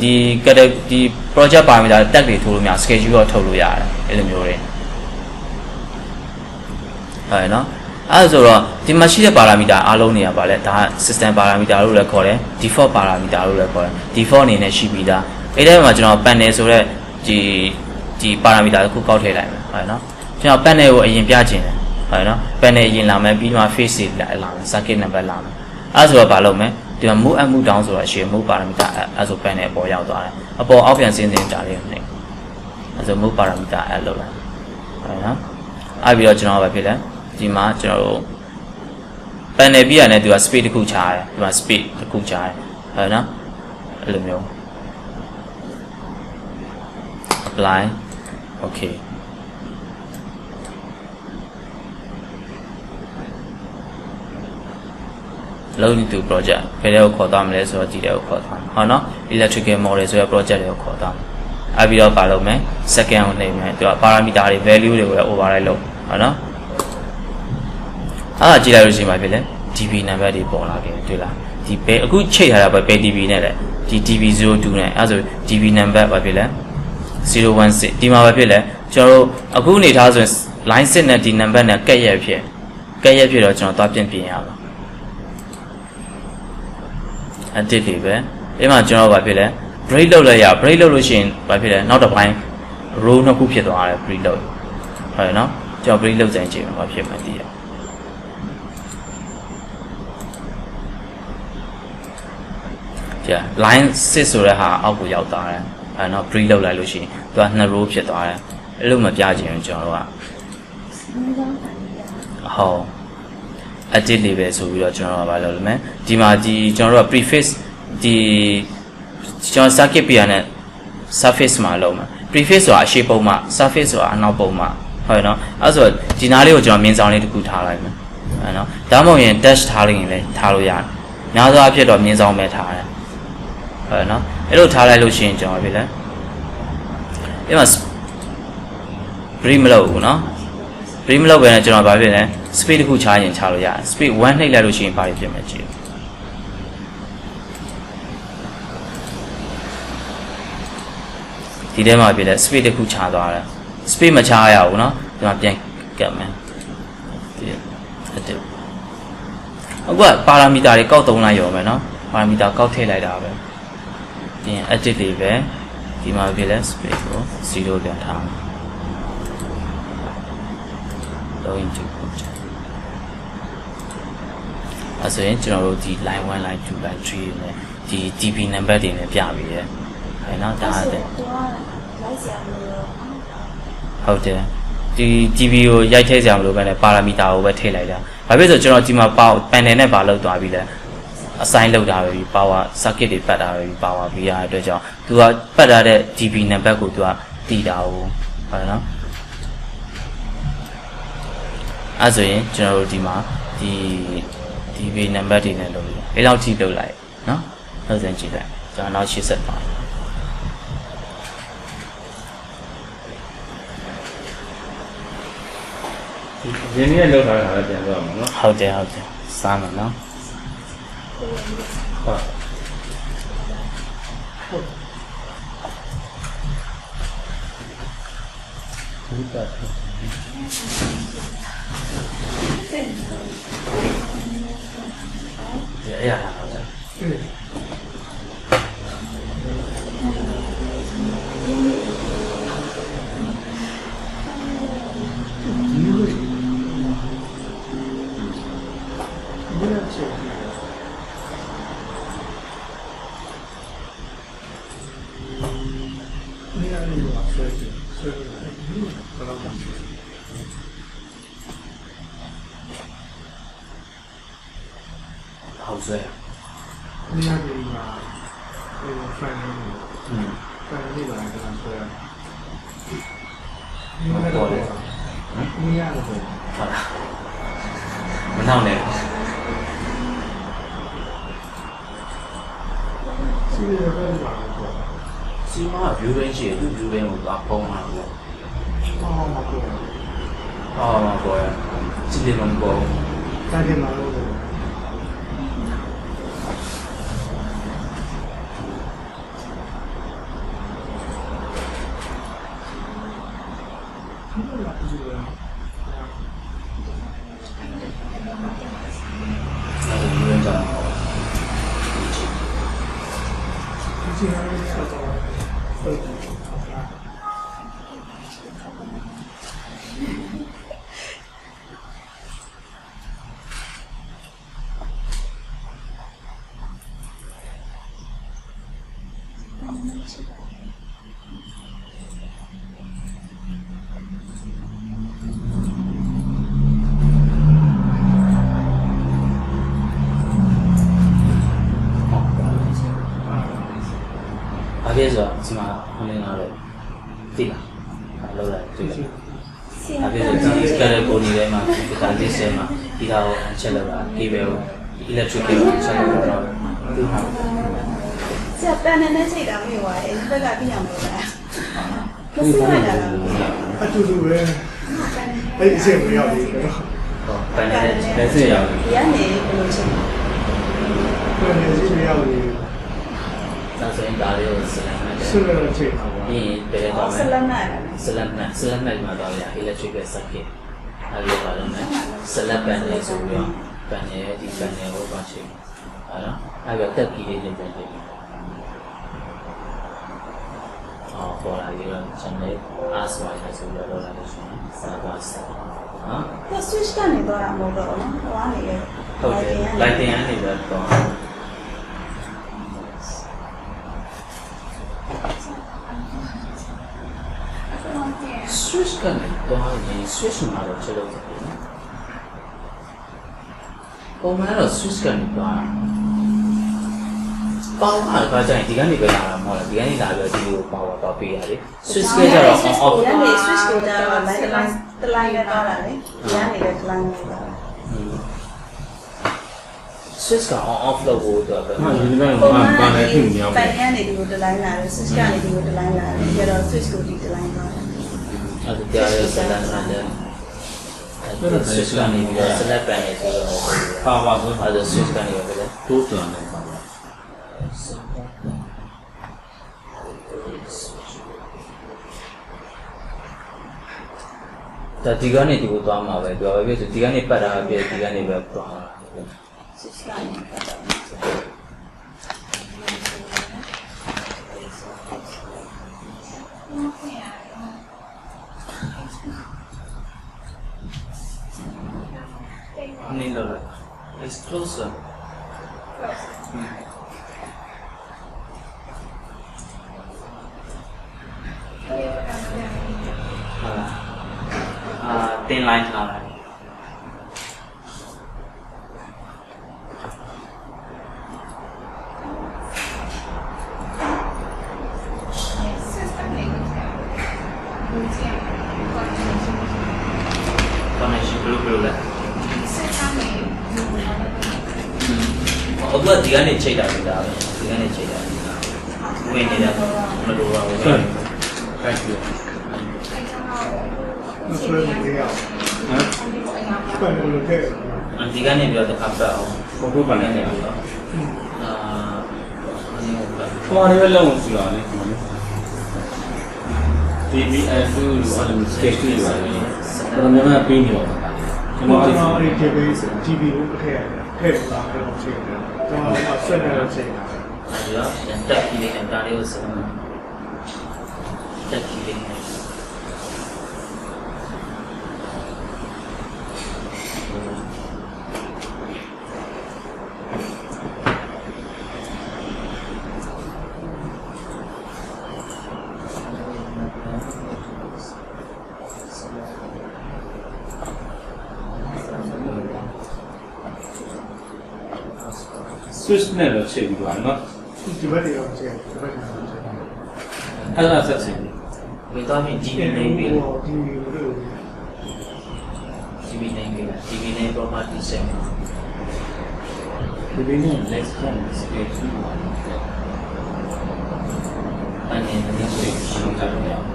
ဒီ project parameter တက်တွေထိုးလို့များ schedule ရောထုတ်လို့ရတယ်အဲ့လိုမျိုးတွေဟုတ်နော်အဲ့ဆိုတော့ဒီမှာရှိတဲ့ parameter အားလုံးတွေကပါလဲဒါ system parameter လို့လည်းခေါ်တယ် default parameter လို့လည်းခေါ်တယ် default အနေနဲ့ရှိပြီးသားအဲ့ဒီမှာကျွန်တော် panel ဆိုတဲ့ဒီ parameter တစ်ခုကောက်ထည့်လိုက်မယ်ဟုတ်နော်ကျွန်တော် panel ကိုအရင်ပြချင်တယ်ဟုတ်နော် panel အရင်လာမယ်ပြီးတော့ face လာမယ် circuit number လာမယ်အဲ့ဆိုတော့ဘာလုပ်မလဲဒီမှာ move up move down ဆိုတော့အရှိ move parameter အဲ့ဆို panel ပေါ်ရောက်သွားတယ်အပေါ်အောက်ပြန်ဆင်းကြလေးနေအဲ့ဆို move parameter အဲ့လုပ်လိုက်ဟုတ်နော်အဲ့ပြီးတော့ကျွန်တော်ဘာဖြစ်လဲဒီမှာကျွန်တော်တို့ panel ပြရတယ်သူက space တစ်ခုချရတယ်ဒီမှာ space တစ်ခုချရတယ်ဟုတ်နော်အဲ့လိုမျိုး apply okay load into project ဘယ်လိုခေါ်သွားမလဲဆိုတော့ဒီတဲ့ကိုခေါ်သွားမှာဟုတ်နော် electrical model ဆိုတဲ့ project တွေကိုခေါ်သွားအဲ့ပြီးတော့ပါလို့မယ် second ကိုနေမယ်သူက parameter တွေ value တွေကိုလည်း override လုပ်ဟုတ်နော်အဲ့ဒါကြည့်လိုက်လို့ရှိရင်ပါဖြစ်လေ db number တွေပေါ်လာခဲ့တွေ့လားဒီပဲအခုချိန်ထားတာပဲ db နဲ့လေဒီ db02 နဲ့အဲ့ဆို db number ပါဖြစ်လေ016ဒီမှာပဲဖြစ်လေကျွန်တော်တို့အခုနေထားဆိုရင် line 6နဲ့ဒီ number နဲ့ကက်ရက်ဖြစ်တော့ကျွန်တော်သွားပြင်ရမှာအတစ်တွေပဲအဲ့မှာကျွန်တော်ဗာဖြစ်လဲ break လုပ်လိုက်ရ break လုပ်လို့ရှိရင်ဗာဖြစ်လဲနောက်တစ်ပိုင်း row နှစ်ခုဖြစ်သွားတယ် break လုပ်ဟုတ်နော်ကျွန်တော် break လုပ်ဆိုင်ချိန်မှာဗာဖြစ်မှတည်ရကြာ line 6ဆိုတဲ့ဟာအောက်ကိုရောက်သွားတယ်အဲ့နော် break လုပ်လိုက်လို့ရှိရင်သူက2 row ဖြစ်သွားတယ်အဲ့လိုမပြချင်ဘူးကျွန်တော်တို့ကဟုတ်edit label ဆိုပြီးတော့ကျွန်တော်တို့ကဘာလုပ်လုပ်မယ်ဒီမှာဒီကျွန်တော်တို့က prefix ဒီကျွန်တော် circuit pair နဲ့ surface မှာလုပ်မှာ prefix ဆိုတာအရှိပုံမှာ surface ဆိုတာအနောက်ပုံမှာဟုတ်နော်အဲ့ဆိုဒီနားလေးကိုကျွန်တော်မြင်ဆောင်လေးတစ်ခုထားလိုက်မယ်ဟုတ်နော်ဒါမှမဟုတ်ရင် dash ထားလိုက်ရင်လည်းထားလို့ရတယ်များသောအားဖြင့်တော့မြင်ဆောင်ပဲထားတယ်ဟုတ်နော်အဲ့လိုထားလိုက်လို့ရှိရင်ကျွန်တော်ပြလဲအဲ့မှာ brief မလုပ်ဘူးနော် brief မလုပ်ဘဲနဲ့ကျွန်တော်ဗာဖြစ်လဲ space တစ်ခုချရင်ချလို့ရတယ် space 1နှိပ်လိုက်လို့ရှိရင်ဘာဖြစ်မလဲကြည့်ဒီထဲမှာဖြစ်လဲ space တစ်ခုချသွားတယ် space မချရဘူးเนาะဒီမှာပြန်ကပ်မယ်ဒီအဲ့အခုက parameter တွေကောက်သုံးလိုက်ရောမယ်เนาะ parameter ကောက်ထည့်လိုက်တာပဲဒီ edit တွေပဲဒီမှာဖြစ်လဲ space ကို0ပြန်ထားမယ်တော့ into project အဲ့ဆိုရင်ကျွန်တော်တို့ဒီ line 1 line 2 line 3နဲ့ဒီ db number တွေနဲ့ပြပြီးရဲအဲ့နော်ဒါတဲ့ဟုတ်တယ်ဒီ db ကိုရိုက်ထည့်ကြမလို့ပဲနဲ့ parameter ကိုပဲထည့်လိုက်တာဘာဖြစ်လို့ကျွန်တော်ဒီမှာ panel နဲ့ပါလောက်သွားပြီလဲ assign လုပ်တာပဲ power circuit တွေပတ်တာပဲ power ပြီးရတဲ့အတွက်ကြောင့်သူကပတ်ထားတဲ့ db number ကိုသူကတည်တာဟုတ်နော်အဲ့ဆိုရင်ကျွန်တော်တို့ဒီမှာဒီ db number တွေနဲ့လုပ်လို့အဲ့လောက်ထိလုပ်လိုက်နော်ဟုတ်စင်ကြည့်လိုက်ကျွန်တော်နောက်ရှေ့ဆက်ပါရင်းနှီးနဲ့လောက်ထားတာလည်းပြန်ပြောရမှာနော်ဟုတ်တယ်စားမယ်နော်ဟုတ်ရရဟုတ်တယ်好帅啊！那样子嘛，那个饭店里，饭店里边跟他说呀，因为那个那样子。好了，我闹呢。这个在哪里做？起码表演些，都表演我打工啊我。哦，嘛过。哦嘛过呀，今天能过。当天拿路的。有人讲，经常要找ဘာဖြစ်ဆိုတော့ဒီမှာဟိုနေလာတော့သိလားလောက်လိုက်တွေ့လားဘာဖြစ်ဆိုဒီကရကိုနေထဲမှာဒီကားလေးဆဲမှာဒီကားကိုအချက်လောက်တာကေဘယ်ကို electric cable ကိုချက်လောက်တော့သူဟာ ဆရာပန်နဲ့ချိန်တာမျိုးပါအဲ့ဒီဘက်ကပြရမလို့လားမစိမ့်လိုက်တာလား အတူတူပဲအဲ့ဒီအချက်မရောက်ဘူးတော့ ဟောပန်နေတဲ့ လက်စစ်ရောက်တယ် ဒီကနေဘယ်လိုချိန်လဲ ဘယ်လိုရှိမရောက်ဘူး သာစရင်ဒါလေးကိုစလမ်းနဲ့ ဆွဲတော့ချိန်ပါဘာ ဒီဘယ်တော့ ဆ မှ လမ်းနိုင် စလမ်းနဲ့မှာတော့ရ electrical circuit အဲဒီပါတော့မယ်စလပ်ပန်လေးဆိုပြီးတော့ပန်ရဲ့ဒီပန်ရဲ့ဟိုပါချိန်ဟာနော်အဲဒီတက်ကြီးလေးတင်တယ်အော်ပေါ်လာပြီးတော့ကျွန်တော် ask why ဆိုပြီးတော့လာလို့ရှိရင်စာပါစာနော် က switch ကနေတော့မဟုတ်တော့ဘူးဟိုကနေရ ဟုတ်တယ် lighting အနေနဲ့တော့ switch ကနေတော့ရင် switch မှာတော့ချက်လို့ရတယ်နော်ပုံမှန်တော့ switch ကနေတော့ပေါင်းအားကကြရင်ဒီကနေပဲလာတာမဟုတ်လားဒီကနေလာပြီးဒီကို power တော့ပေးရတယ် switch ကကြတော့ on off ဒီကနေ switch ကိုတော့လိုက်တလိုင်းနဲ့တော့တာလေဒီကနေလည်းတလိုင်းနဲ့တော့ switch က on off လုပ်ဖို့တော့ပဲ ဟာဒီနေ့ကဘာလဲဖြစ်နေအောင် ပန်ကနေဒီကိုတလိုင်းလာတယ် switch ကနေဒီကိုတလိုင်းလာတယ်ကျတော့ switch ကိုဒီတလိုင်းသွားတယ် အဲ့ဒါကြားရစလန်နဲ့အဲ့ဒါ switch ကနေပြီးတော့ select ပန်နေဆိုတော့ ပါပါဆို အဲ့ဒါ switch ကနေပဲလေ တိုးတယ်နဲ့ပါပါ ဒါဒီကနေဒီကိုသွားမှာပဲပြောပဲဆိုဒီကနေပတ်တာပဲဒီကနေပဲသွားမှာ switch ကနေပတ်တော့ နေလို့ it's closer တင် line ထားလိုက် connection ဘယ်လိုလဲအခုကဒီကနေချိန်တာနေတာပဲဒီကနေချိန်တာဝင်နေတာမလိုပါဘူး ဟုတ်ကဲ့ ဆွဲနေရအောင်ပန်လို့ခဲ့ ဒီကနေပြီးတော့တစ်ခါပတ်အောင် ကိုကိုပါနေတယ် အာ ဟိုအနေနဲ့လုံးစီလာလေဒီဘီအန်တူလို့အဲ့လို stage တွေပါလေတော်များများပြီးနေပါတာကျွန်တော် ကျွန်တော်အဲ့ဒီ database GB ကိုထည့်ရတယ်ထည့်ပါတော့ချိန်တယ်ကျွန်တော်ကဆွဲနေတော့ချိန်တာ ဒီတော့တက်ပြီးနေတာလေးကိုစမ်းတက်ပြီးနေ switch နဲ့တော့ချိန်ပြီးပါနော် ဒီဘက်တွေတော့ချိန်ဒီဘက်တွေတော့ချိန် အဲ့ဒါဆက်ချိန် ဝေတော့မြင် GB နေပြီ ဒီလို GB နေပြီ GB နေ property set ဒီဘင်းနဲ့ let's come stage 2ပါ အနေနဲ့ဒီလိုရှင်းကြရအောင်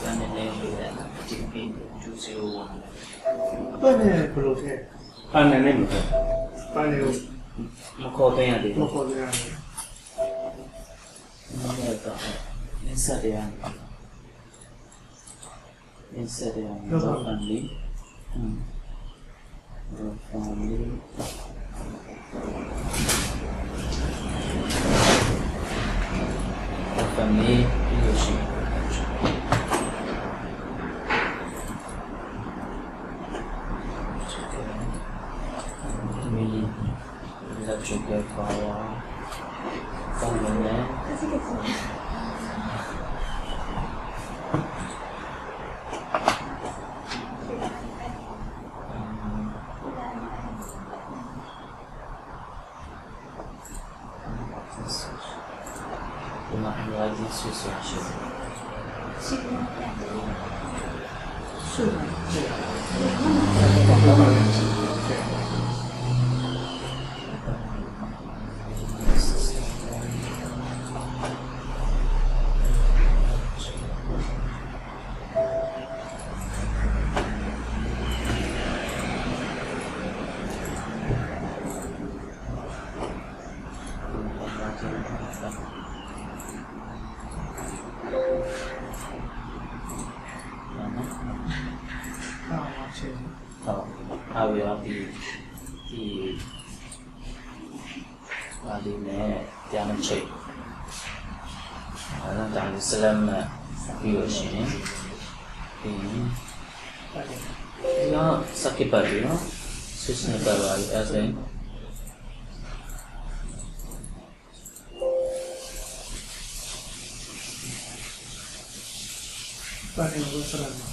အနေနဲ့ GB 201 ဘယ်နဲ့ဘယ်လိုထည့် ပန်နဲ့မဟုတ် ပန်းလေးကို မခေါ်သွင်းရသေး မ ဘူး ခေါ်ကြရတယ် ဟုတ်ကဲ့insert ရအောင် insert ရအောင် family family family ပြီးလို့ရှိရင်Electrical power component situation 是的。 how we are the value နဲ့တရားမချိတ်အဲ့ဒါဒါစလမ်ပြီးလို့ရှိရင်ဒီနော်စကိပါပြီးနော် switch နဲ့ပါပါအဲ့ဒါပန်းလေးကိုဆက်လိုက်ပါ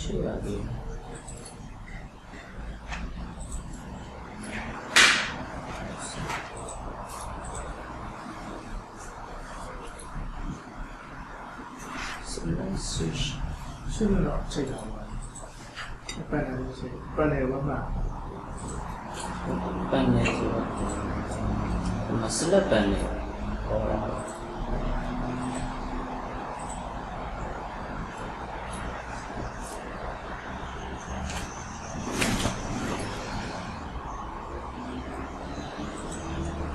ချိတ်ရပြီswitch ရှင်းတော့ချိန်တော့ပါပန်းလေးချိန်ပန်းလေးဝမ်းပါ ပန်းနေဆိုတော့မစလက်ပန်းနေဟော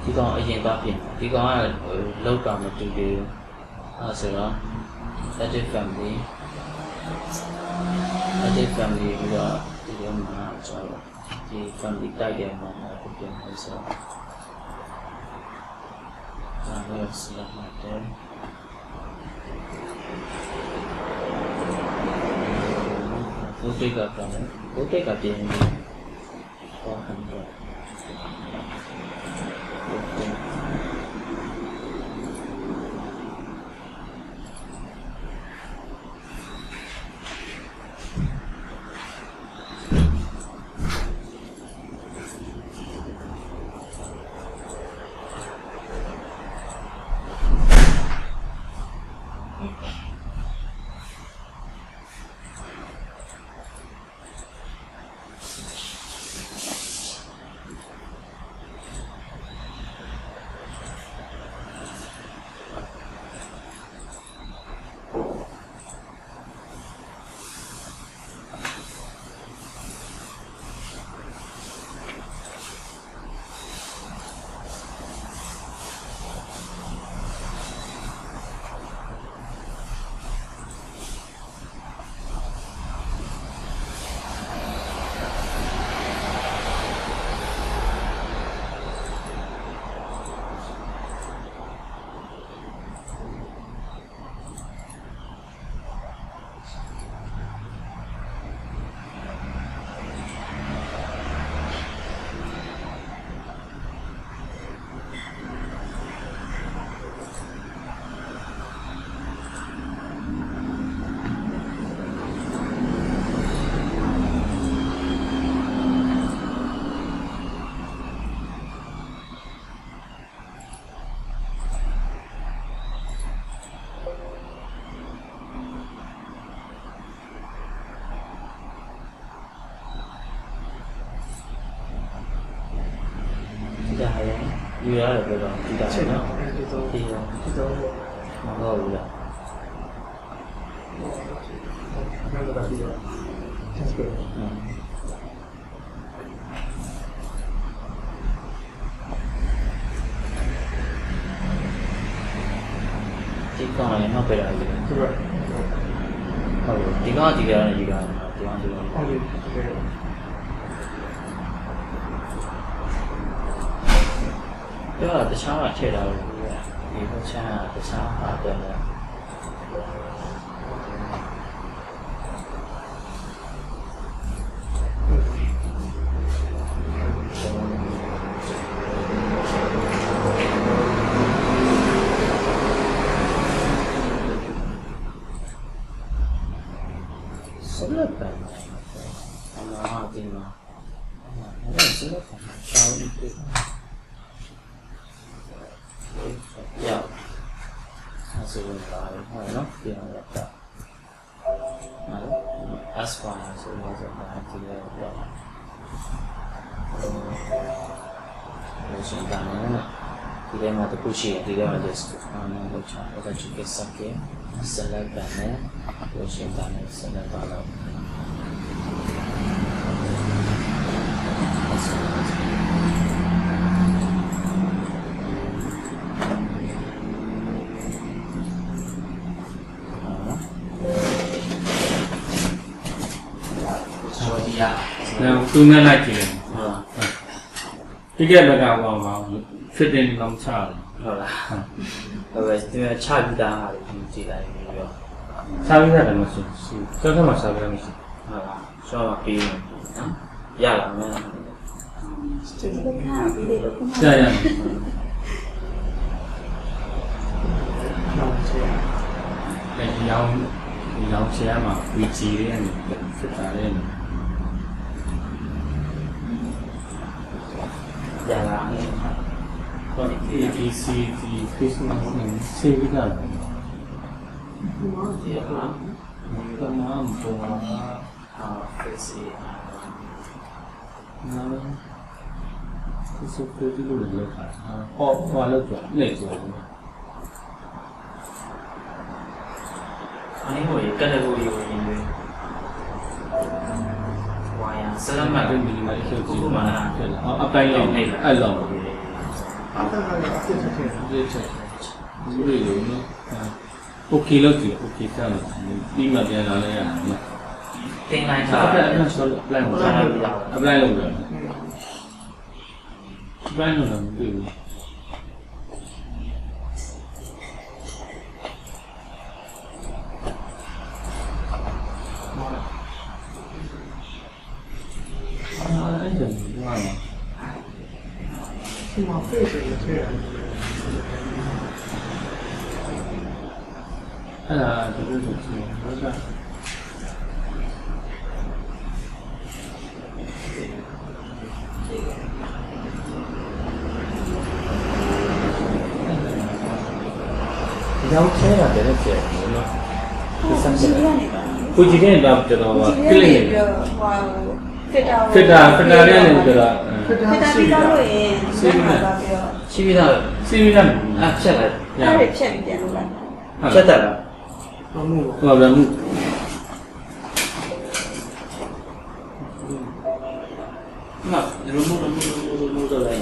ဒီကောင်အရင်သွားပြင်ဒီကောင်ကလောက်တာမတူသေးဘူးအဲဆိုတော့ edit family ပြီးတော့ဒီလိုမှာဆိုတော့ဒီ family တိုက်တယ်မှာပြင်လို့ဆိုတော့ဒါလည်းစလက်မှာတယ်ဘုတ်တိတ်ကပြန်တယ်ဘုတ်တိတ်ကပြင်ပြီးဟောဟန်တော့ ယူရတယ်ပြောတော့ဒီတာနော်ဒီတော့မဟုတ်ဘူးလား တော့ပြီးတော့ test ပဲ ဒီကောင်လည်းနောက်ပဲလာပြီ သူက ဟုတ်ဒီကောင်ဒီကောင်လည်းဒီကောင်ဒီကောင်ဒီကောင် ဟုတ်တယ် ပြောတာတခြားမှာထည့်တာလို့ဒီဘက်ချမ်းကတခြားဟာတယ်လေဆက်လက်ပဲအမှန်အတင်းမှာအဲ့ဒါဆက်လက်ပဲရှောင်းနေတယ်Ja, also wunderbar, ja, ja, ja. Erstmal so was die ja. Also dann die dem hat kuchi, die dem hat das locha, das chike sake, salad bane, also dann salad bala. Tu nghe lại chuyện cái bậc nào vào fit in lòng saoဟုတ်လားဟုတ်ပဲဒီမှာချပြီးသားဟာတွေကြည့်လိုက်ပြီးတော့ sao biết là mà sao cái mà sao biết là mình ဟုတ်လားရှောင်းမှာပြီးနော်ရလာမယ် ဒီလိုခါပြီးလေခုမှ dạ dạ ဒီရောင်ဆရာမှာ VG လေးနဲ့ဖြစ်တာလေးနဲ့ ရလာတယ် ဟုတ် ABC ဒီ Facebook နဲ့ဆေးပြီးတာ ဒီဟာ ကမှမပေါ်လာ ဟာ face နားဒီစပယ်ဒီလိုလောက်တာဟောလောက်တော့လက်ဆို အနေဟိုကတ်တကူကြီးကိုရင်းနေဝါယာဆလမ်မတ် ဒီမီမီရှုပ်ကြည့်မှဖြစ်လာအပိုင်းလောက်အဲ့လောက် အဲ့ဒါကအဖြစ်ချက်ချက် ဒီချက်ဒီလိုလို့နော်โอเคလောက်ကြည့်โอเคဆက်လို့ဒီမှာပြန်လာလဲရအောင် တင်လိုက် အ တာ ပလိုက်အဆောက်အပလိုက်လို့အပလိုက်လို့ရတယ်ဘယ်လိုလဲမသိဘူးအဲ့ဒါဘာလဲ ဒီမှာ face တွေထည့်ရတယ် အဲ့ဒါဒီလိုဆိုချင်ဟုတ်ကဲ့ရောက်ချဲတာတဲ့ကျဲနော် ဟုတ်စမ်းနေပါ ကိုကြည့်တဲ့တော့ကျွန်တော်က ကလစ်ဟိုဖစ်တာ တဲ့နဲ့ကျွန်တော် ဖစ်တာ ပြီးတော့လို့ရင်ဆက်မှာပါပြီးတော့ ရှိပြီးသား စီးပြီးသား အဖြတ်လိုက် အဲ့ဒါဖြတ်ပြီးပြန်လို့လိုက် ဖြတ်တက်လား ဘာမှု ဟောဗျာမှု မရူမူတော့လိုက်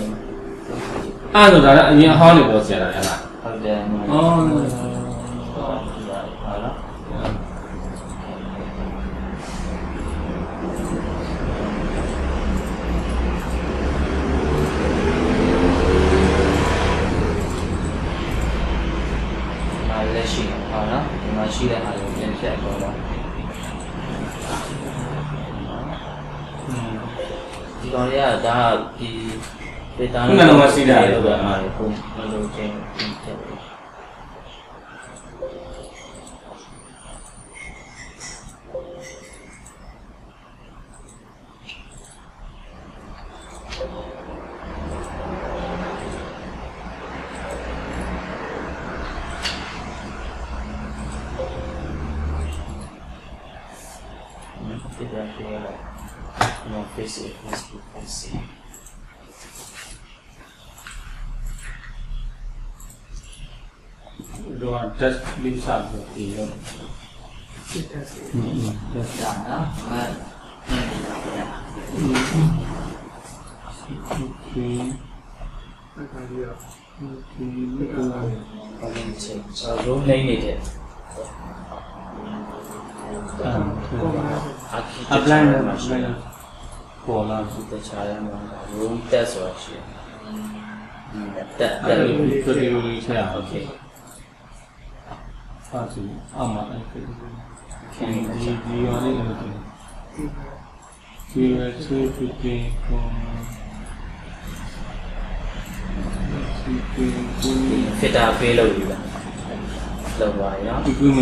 အဲ့ဒါကအရင်အဟောင်းနေပေါ်ဆရာလား ဟုတ်တယ် အော် ဟုတ်လား လက်ရှိဟာနော်ဒီမှာရှိတဲ့ဟာကိုပြန်ဖြတ်တော့ဒီကောင်လေးကဒါဒီဒေတာလို့ဟုတ်မလို့ချင်းဖြတ်တယ်ဒီကနေ့နော် Facebook တော့ test list ဆောက်ပြီးရော စစ်တက်စီ ဒါနော်မတ်အခါကြီးတော့ ဘာလို့ချင်းရုံးနေနေတယ် apply ပေါ်လာ ဒီတခြားရမှာ room test ဆိုတာရှိတယ်တက် ตัวดีလေးချက်အောင် okay ဟာဒီအောက်မှာအဲ့ဒီ can ဒီရောလေးလည်းဒီရွှေချွေးဖြစ်တဲ့ပုံfit တာပေးလို့ယူတာလောက်ပါရော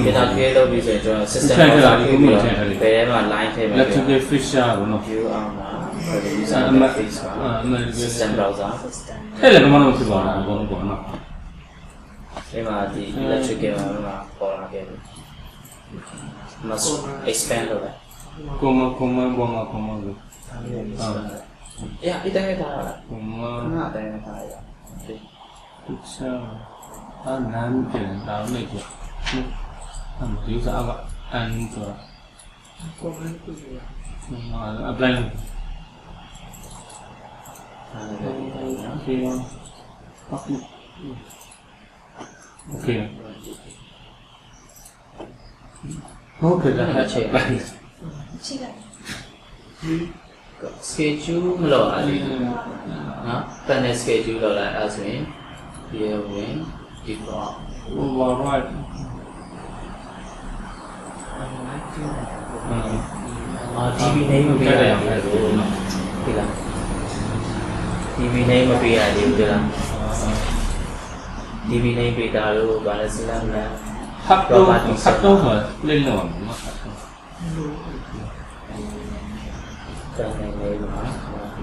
fit တာပေးလို့ပြီးဆိုရင်ကျွန်တော် system ဘယ်မှာ line ထည့်မယ် electrical fixture ကိုနော် view အောင်မှာ user interface ပါ system browser အဲ့လည်းဘာမှမဖြစ်ပါဘူးအကုန်လုံးပေါ့နော် ဒီမှာဒီ electrical မှာပေါ်လာခဲ့တယ် must expand လုပ်လိုက် command ပေါ်မှာ command လို့ yeah ဒီတိုင်းထားတာ command ငါတိုင်းထားရတာ fixture အဲ့နာမည်ပြန်တောင်းလိုက်တယ်ဒီစားက and ဆိုတာ ကွန်မန့်ကိုရ apply လို့ okay ဟုတ်ကဲ့ဒါချက် ချိလိုက် schedule မလို့အားလေးနော် panel schedule လောက်လိုက်အဲ့ဆိုရင် year win default override DB name မပေးရဘူးဒီလား DB name မပေးရသေးဘူးလား DB name ပေးတာလို့ဘာလဲစလမ်းလား တော့ဆိုလိမ့်လို့မှာ တန်းနေလေးမှာ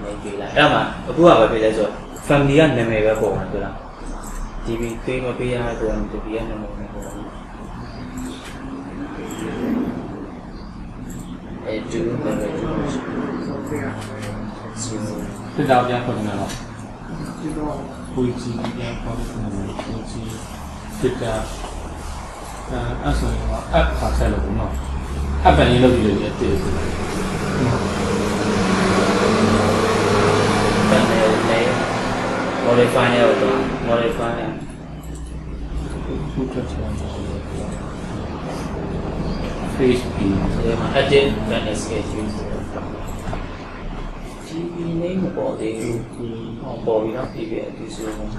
နေပေးလိုက်အဲ့မှာအခုကဘာဖြစ်လဲဆိုတော့ family ကနာမည်ပဲပေါ်မှာတွေ့လား DB ပေးမပေးရတော့ DB ကနာမည်ပဲပေါ်မှာအဲ့တူနာမည်တူ စစ်တောင်ပြန်ခေါ်နေတော့ ဒီတော့ ကိုကြီးပြန်ခေါ်နေတယ်ကိုကြီးစစ်တာအဲ့ဆိုရင် app ဖာဆက်လို့နော် app ပန်ရေးလုပ်ပြီးလို့တည်တယ် panel name modify ရတော့ modify ခုချက်ချင်တယ် Facebook ဒီမှာ edit panel schedule DB name ပေါ်သေးဘူးပေါ်ပြီးတော့ပြီးပြီဒီဆိုတော့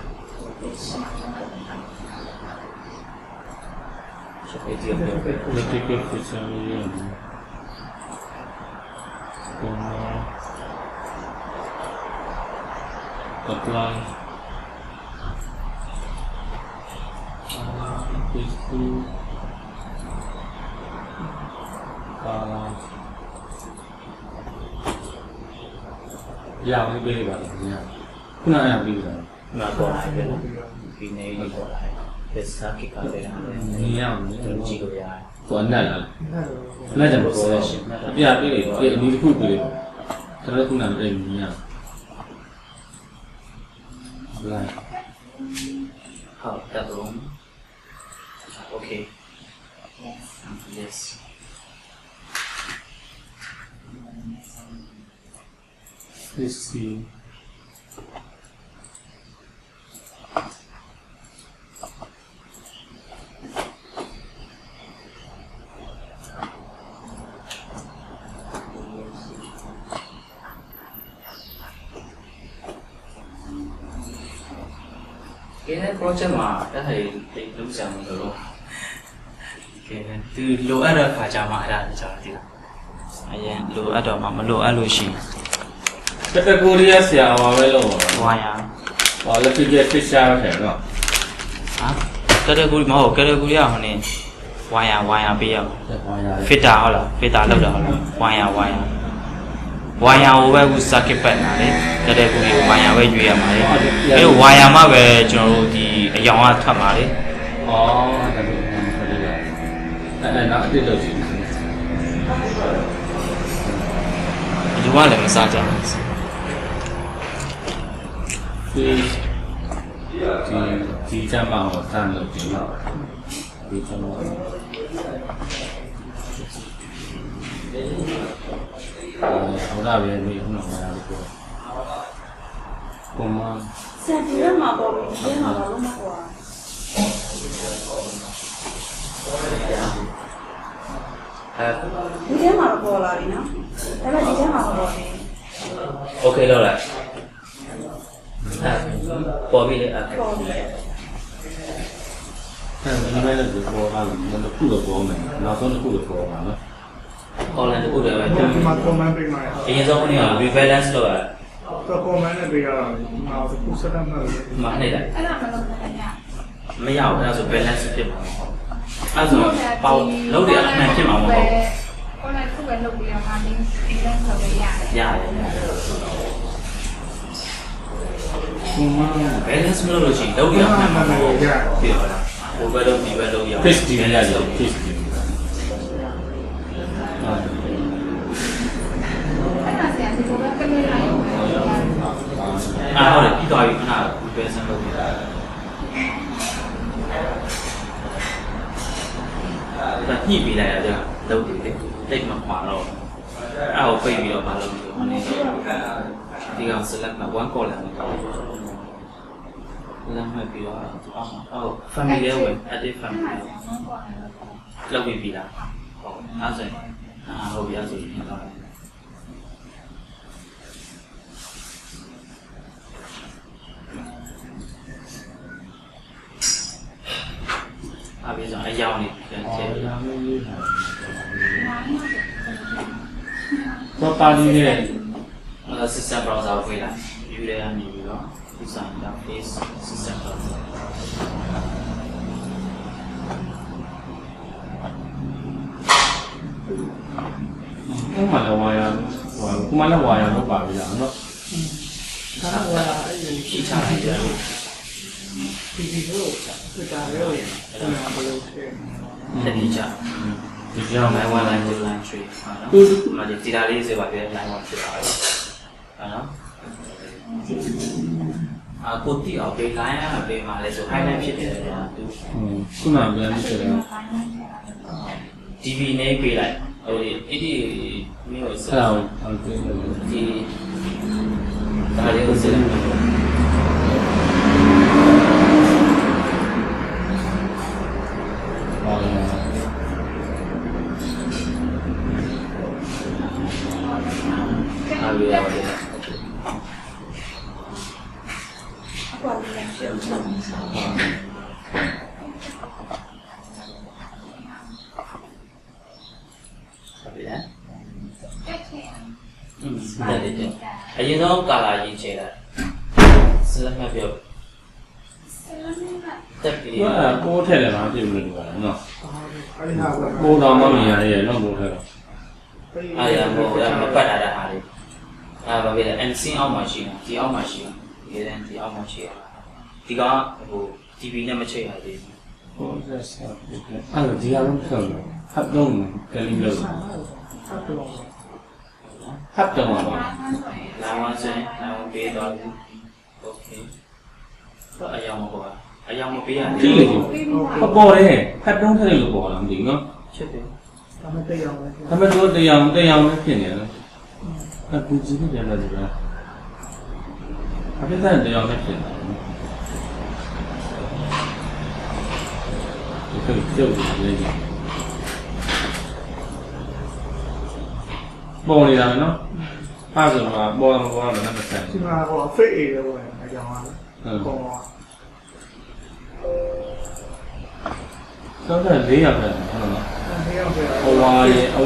ချက်ပေးကြည့်ရအောင် electrical fixture ရေးapply Facebookရအောင်ပေးလိုက်ပါလားညခုနအဲ့ပေးလိုက် ငါပေါ်လာပြီဒီနေ့ပေါ်လာတယ်စကိကလည်း ညရအောင် ကြည့်လို့ရတယ် ကိုအနက်လား အဲ့လို လက်ကြမပေါ်တော့အပြပေးလိုက်ဒီတစ်ခုပေးလိုက်ကျွန်တော်ခုနအဲ့ညရလိုက် How that room? Okay. Yes. Let's see. Cái project mà đã thầy định lúc rằng rồi luôn. Cái từ lỗ ở đâu phải chào mãi ra cho thì ai lỗ ở đâu mà lỗ ở lỗ gì category ဆရာပါပဲလို့ ngoài à ဟော electrical fixture ထဲတော့ hả category mà hồ category à này ngoài à bây giờ ဟောရတယ် fitter hả là fitter lâu rồi ngoài à wire over ku circuit pad မှာလေတက်တဲ့ကူကြီး wire ပဲရွေးရမှာလေအဲ့ wire မှာပဲကျွန်တော်တို့ဒီအယောင်ကထွက်မှာလေ ဩဒါလည်းခလေးပါအဲ့နောက်အစ်လို့ရှိတယ် လူကလည်းမစားကြဘူး ဒီကြမ်းမအောင်တန်းလို့ဒီတော့ဒီကျွန်တော်好大边没有那么大的锅。锅吗？ ဆန်ဒီရက်မှာပေါ်ပြီးဒီရက်မှာတော့မပေါ် ဒီထဲမှာတော့ပေါ်လာပြီနော်ဒါပေမဲ့ဒီထဲမှာတော့ပေါ်နေ โอเคလောက်လိုက်ပေါ်ပြီလေအဲ့ ပေါ်နေ 但是一般的直播啊，那个酷的锅没，老说的酷的锅嘛，那。 အော်လန်တခုတည်းပဲ ဒီမှာ comment ပေးမှာ အရင်ဆုံးက rebalance လုပ်ရ တော့ comment နဲ့ပေးရတာဒီမှာခုစက်တက်မှတ်လို့ မှာနှိပ်လိုက် အဲ့ဒါမလုပ်နိုင်ရ မရဘူးအဲ့ဒါဆို balance ဖြစ်မှာမဟုတ်အဲ့ဆိုပေါလုံးတွေအမှန်ဖြစ်မှာမဟုတ် ကိုယ်လည်းခုပဲလုပ်ပြီးတော့မှဒီလက်ဆောင်လေးရတယ် ရတယ် 锅吗？ balance မလုပ်လို့ရှိရင်လုံးတွေအမှန်မှာမဟုတ်ဖြစ်သွားတာဟိုဘက်လုံးဒီဘက်လုံးရ Fish 底下有 fish 底。啊。 အဲ့ဒါဆရာဒီလိုပဲကလေးလိုက်အောင်ပဲ အဲ့ဟုတ်တယ်ပြီးသွားပြီခဏ rebalance လုပ်ပြီးဒါညှိပြီးလိုက်ရကြလုံးတွေလေတိတ်မခွာတော့အဲ့ကိုပိတ်ပြီးတော့မလုပ်ဘူးဟိုနေ့ဒီကောင် select မှာ one call လာတယ်လမ်းမဲ့ပြီးတော့အော် family ရဲ့ဝင် active family လောက်ပြီးပြီလားဟုတ်အဲ့ဆိုရင်ဟုတ်ပြီအဲ့ဆိုရင်တော့အပြေဆုံးအယောင်နေပြန်ချက် 说巴黎的， system browser ကိုလာယူရနေပြီးတော့ဒီဆိုင်က face system browser 我买了瓦呀，我买了瓦呀，都巴黎了，喏。 ဒါတော့အဲ့ဒီ ဖြီးချလိုက်ကြတယ် ဒီလိုစတာရောဘယ်လိုလဲ တတိချ 你这样 line 买 1 line 2 line 3ဟာနော်မဒီတာလေးစေပါပြ line 1ဖြစ်သွားတယ်ဟာနော်ကိုတိအောင်ပေး line ရပေးမှလဲဆို highlight ဖြစ်တယ်ကွာသူ ခုနကပြန်ပြီးတယ် DB နဲ့ပေးလိုက်ဟိုဒီမျိုးစ အဲ့ဒါဟုတ်တယ် ဒီဒါလေးကိုစလိုက် ပါလာ အားရပါတယ် အကွာလေးရှင်းချင် ဟုတ်ပြီလား တက်ချင် တယ်တယ်အရင်ဆုံးကာလာရေးချေလိုက်စလက်မှတ်ပြော ဆလမင်းက တက်ပြီး အဲ့ဒါပိုးထည့်တယ်မှာပြင်လို့ပြောတာနော် အဲ့ဒီဟာက ပိုးတော်မှမရရဲ့တော့ပိုးထည့်တော့ အားရမို့မပတ်တာတဲ့ဟာလေးဘာဖြစ်လဲ MC အောက်မှာရှိတာဒီအောက်မှာရှိတာဒီတဲ့ဒီအောက်မှာရှိတာဒီကဟို TV နဲ့မချိတ်ရသေးဘူး ဟုတ်ကဲ့ဆက်ပြီးအဲ့ဒါဒီအားလုံးဖြုတ်လို့ဟတ်တော့ကလေးလို့ဟတ်တော့ပါ လာဝဆင်းလာဝပေးတော့ဘူးโอเคတော့အယောင်မပေါ်အယောင်မပေးရ ကြည့်လေပေါ်တယ်ဟတ်တော့ထည့်လို့ပေါ်လာမသိဘူးနော် ချစ်တယ် ဒါမှတရားပဲ ဒါပေမဲ့တို့တရားနဲ့ဖြစ်နေတယ်အခုကြည့်နေတယ်လို့ပြောအပြည့်တဲ့တရားနဲ့ဖြစ်နေတယ်ဒီကျုပ်လေးပေါ်နေတာနော်အဲ့ဆိုတော့ပေါ်တော့ပေါ်တော့လည်းမဆိုင် ဒီမှာဟို fake A လို့ဝင်အကြောင်းအားပေါ့ တော့400ပဲဟုတ်လား ဒီရောက်တယ် အ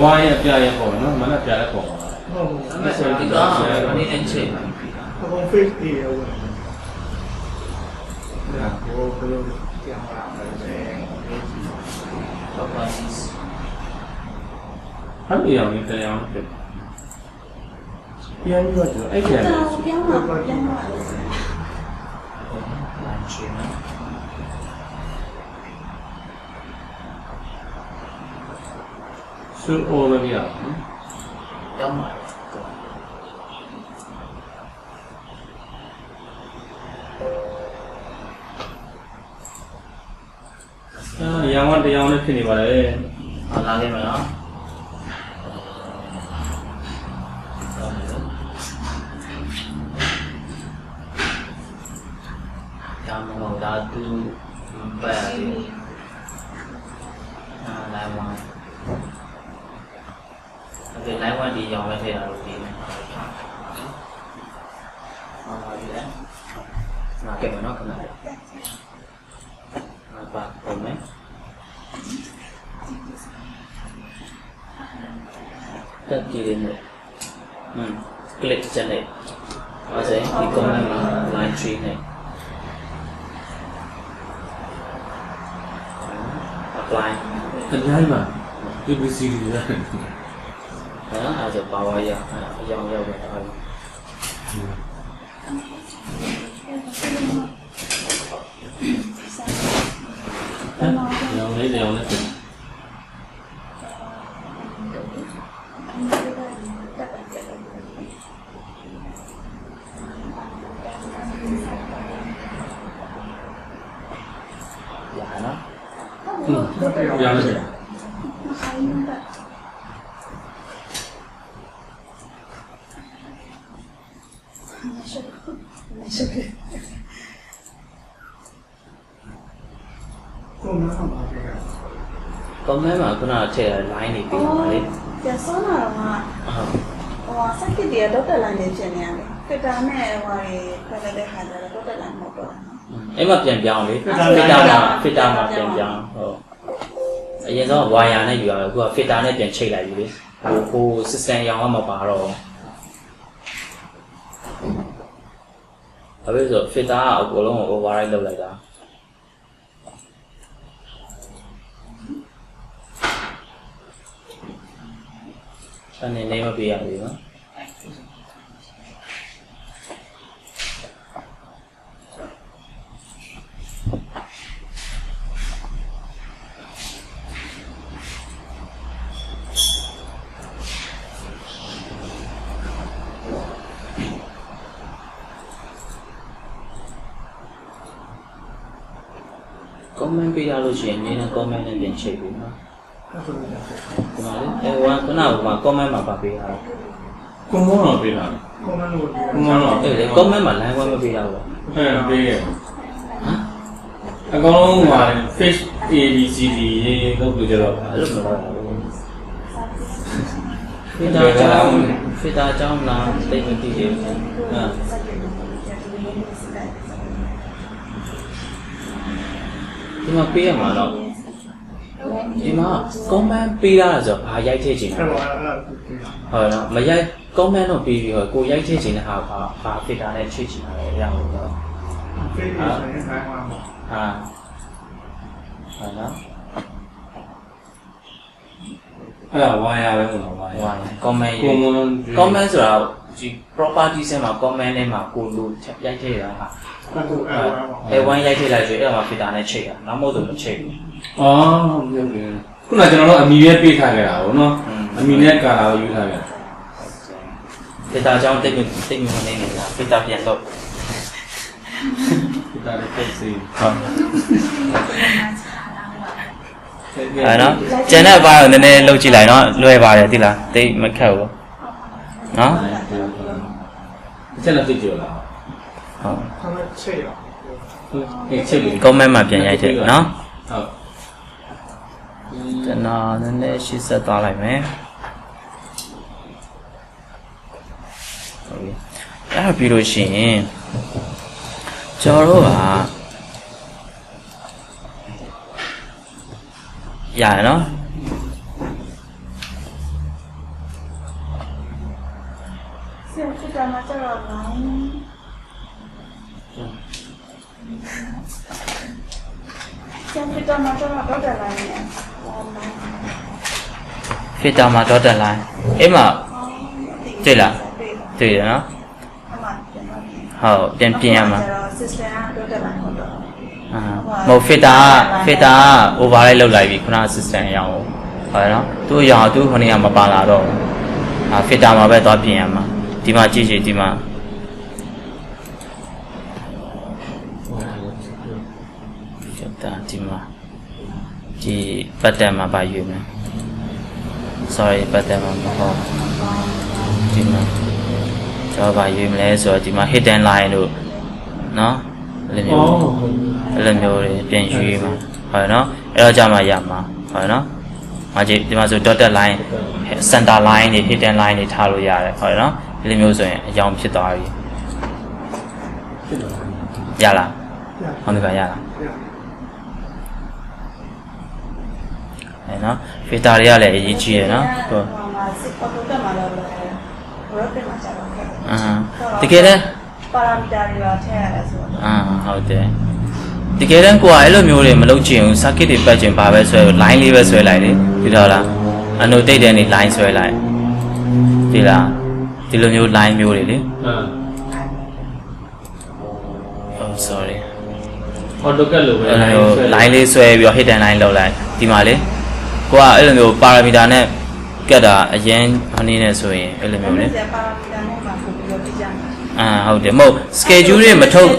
ဝါရဲ့အပြရဲ့ပေါ့နော်မနက်ပြတဲ့ပေါ့ ဟုတ်ဟုတ် အဲ့ဆိုဒီကမနေ့နဲ့ချိတ်ပါ အကုန် fake A လို့ဝင်ဒါကိုဘယ်လိုကြောင်းလာလဲ တော့ပါစီ အဲ့ဒီအောင်လေးတရားအောင်ဖြစ်ပြန်ပြီးတော့အဲ့ပြန်လေး ပြောင်းလာပြောင်းလာ လမ်းချင်နော် စူအိုးလည်းရအောင် တောင်းပါရောင်ကတရားနဲ့ဖြစ်နေပါလေ လာခဲ့မလား ဒါသူပတ်ရတယ်line 1ဒီ line 1ဒီရောင်ပဲထည့်တာလို့ဒီမှာပါပြီလေငါကဲမနော်ခဏလေးပါပုံမယ်တက်ကြည့်နေclick ချက်လိုက်ပါစေဒီ comment မှာ line 3နဲ့ apply အများကြီးပါ ABC တွေပဲ အဲ့ဒါ power ရအရောင်ရောက်ပဲဒါပဲ ရောင်လေးရောင်လေး ရနော် ရောင်လေး ကိုယ်မှမပါဘူး comment မှာခုနကထည့်ရ line တွေပြီးပါလေ ပြန်စောလာတော့ဟိုစက်ကစ်တွေကဒေါက်တာလိုင်းနေဖြစ်နေရတယ်ဖစ်တာနဲ့ဟိုဖက်တဲ့ခါကျတော့ဒေါက်တာလိုင်းမဟုတ်တော့ဘူး အဲ့မှာပြန်ပြောင်းလေ filter မှာပြန်ပြောင်းဟုတ်အရင်ဆုံး wire နဲ့ယူရတယ်အခုက filter နဲ့ပြန်ချိတ်လိုက်ပြီလေဟို system ရောင်ကမပါတော့အဲ့ဒါဆို filter ကအကုန်လုံးကို override လုပ်လိုက်တာအနေနဲ့မပြရဘူးနော်comment ပေးရလို့ရှိရင်နည်းနည်း comment နဲ့ပြန်ချိန်ပြီနော် အဲ့ဆိုတော့ ဒီမှာလေအဲဝါခုနက comment မှာပါပေးရတာ ကွန်မွန်တော့ပေးတာ ကိုယ်မှလို့ ကွန်မွန်တော့ အဲ့လေ comment မှာ line 1မပေးရဘူး ပေးရအကောင်လုံးဟာ face ABCD ရေလုပ်လို့ကြတော့ အဲ့လိုမလုပ်ရဘူး filter ကြောင်းလားတိတ်မသိသေးဘူးဒီမှာပေးရမှာတော့ဒီမှာ comment ပေးရတာဆိုဘာရိုက်ထည့်ချင်တာ အဲ့ လဲ တော့အဲ့ဒါ ဟုတ်နော်မရိုက် comment တော့ပေးပြီးတော့ကိုရိုက်ထည့်ချင်တဲ့ဟာဘာ filter နဲ့ချိန်ချင်တာလဲရအောင်တော့ ဖေးပြီးဆိုင်ခိုင်းမှာ ဟာဟုတ်နော် အဲ့ဒါဝါယာပဲမဟုတ်လားဝါယာ ဟို comment ကွန်မွန် comment ဆိုတာဒီ property ထဲမှာ comment ထဲမှာကိုလိုရိုက်ထည့်တာဟာ အဲ့ဒါ A1 ရိုက်ထည့်လိုက်ဆိုအဲ့ဒါမှာ filter နဲ့ချိန်တာနောက်မို့ဆိုမချိန်ဘူး อ๋อဟုတ်ပြီခုနကကျွန်တော်တို့အမီနဲ့ပေးထားခဲ့တာဗောနော်အမီနဲ့ကာလာကိုယူထားခဲ့တာ filter ကြောင့်တိတ်မနေနေတာ filter ပြန်တော့ ဒီတာလေးပိတ်စီ ဟုတ်အဲ့နော်ကျန်တဲ့ဘာကိုနည်းနည်းလုပ်ကြည့်လိုက်နော်လွယ်ပါတယ်သိလားတိတ်မခက်ဘူးနော် ချက်လက်သိကြလား ဟုတ် ဆမ်းချိတ်ရ အေးချက်လေး comment မှာပြန်ရိုက်ထည့်နော် ဟုတ် ကျွန်တော်နည်းနည်းရှင်းဆက်သွားလိုက်မယ်ဟုတ်ပြီအဲ့ဒါပြီးလို့ရှိရင်ကျွန်တော်တို့ကရရနော်ဆရာဖစ်တာမှာကျတော့ line ဆရာဖစ်တာမှာကျတော့ဒေါက်တာလိုင်းနဲ့ filter မှာ dotted line အဲ့မှာတွေ့လားတွေ့ရနော် အမှပြန်ပါ ဟုတ်ပြန်ပြင်ရမှာ system ကဒေါက်တာလိုင်းဟုတ်တော့ မဟုတ် filter က override လုပ်လိုက်ပြီခုန system အရောင်ဟုတ်ရနော်သူ့အရောင်သူ့ခဏကမပါလာတော့ဘူးfilter မှာပဲသွားပြင်ရမှာဒီမှာကြည့်ကြည့်ဒီမှာ filter ဒီမှာဒီ button မှာပါယူမယ် sorry button မှာမဟုတ်ဒီမှာကျွန်တော်ပါယူမလဲဆိုတော့ဒီမှာ hidden line တို့နော် အဲ့လိုမျိုးတွေပြန်ရွေးမှာဟုတ်နော်အဲ့တော့ကြာမှရမှာဟုတ်နော်ငါကြည့်ဒီမှာဆို dotted line center line တွေ hidden line တွေထားလို့ရတယ်ဟုတ်နော်ဒီလိုမျိုးဆိုရင်အကြောင်းဖြစ်သွားပြီရလားဟုတ်ပြီပါရလားအဲ့နော် filter တွေကလည်းအရေးကြီးရယ်နော်ဟုတ် စစ်ပေါ်တော့မှာတော့ရောပြမှာကြတော့ခဲ့တကယ်တမ်း ပါရာမီတာတွေပါထည့်ရတယ်ဆိုတော့ဟုတ်တယ်တကယ်တမ်းကိုကအဲ့လိုမျိုးတွေမလုပ်ချင်ဘူး circuit တွေပတ်ချင်ပါပဲဆွဲ line လေးပဲဆွဲလိုက်လေဒီတော့လား annotate တဲ့နေ line ဆွဲလိုက်ဒီလားဒီလိုမျိုး line မျိုးတွေလေsorry AutoCAD လိုပဲ line လေးဆွဲပြီးတော့ hidden line လောက်လိုက်ဒီမှာလေကိုကအဲ့လိုမျိုး parameter နဲ့ကတ်တာအရင်အနေနဲ့ဆိုရင်အဲ့လိုမျိုးလေပါရာမီတာနဲ့မှာပို့ပြီးတော့ပြကြမှာဟုတ်တယ်မဟုတ် schedule တွေမထုတ်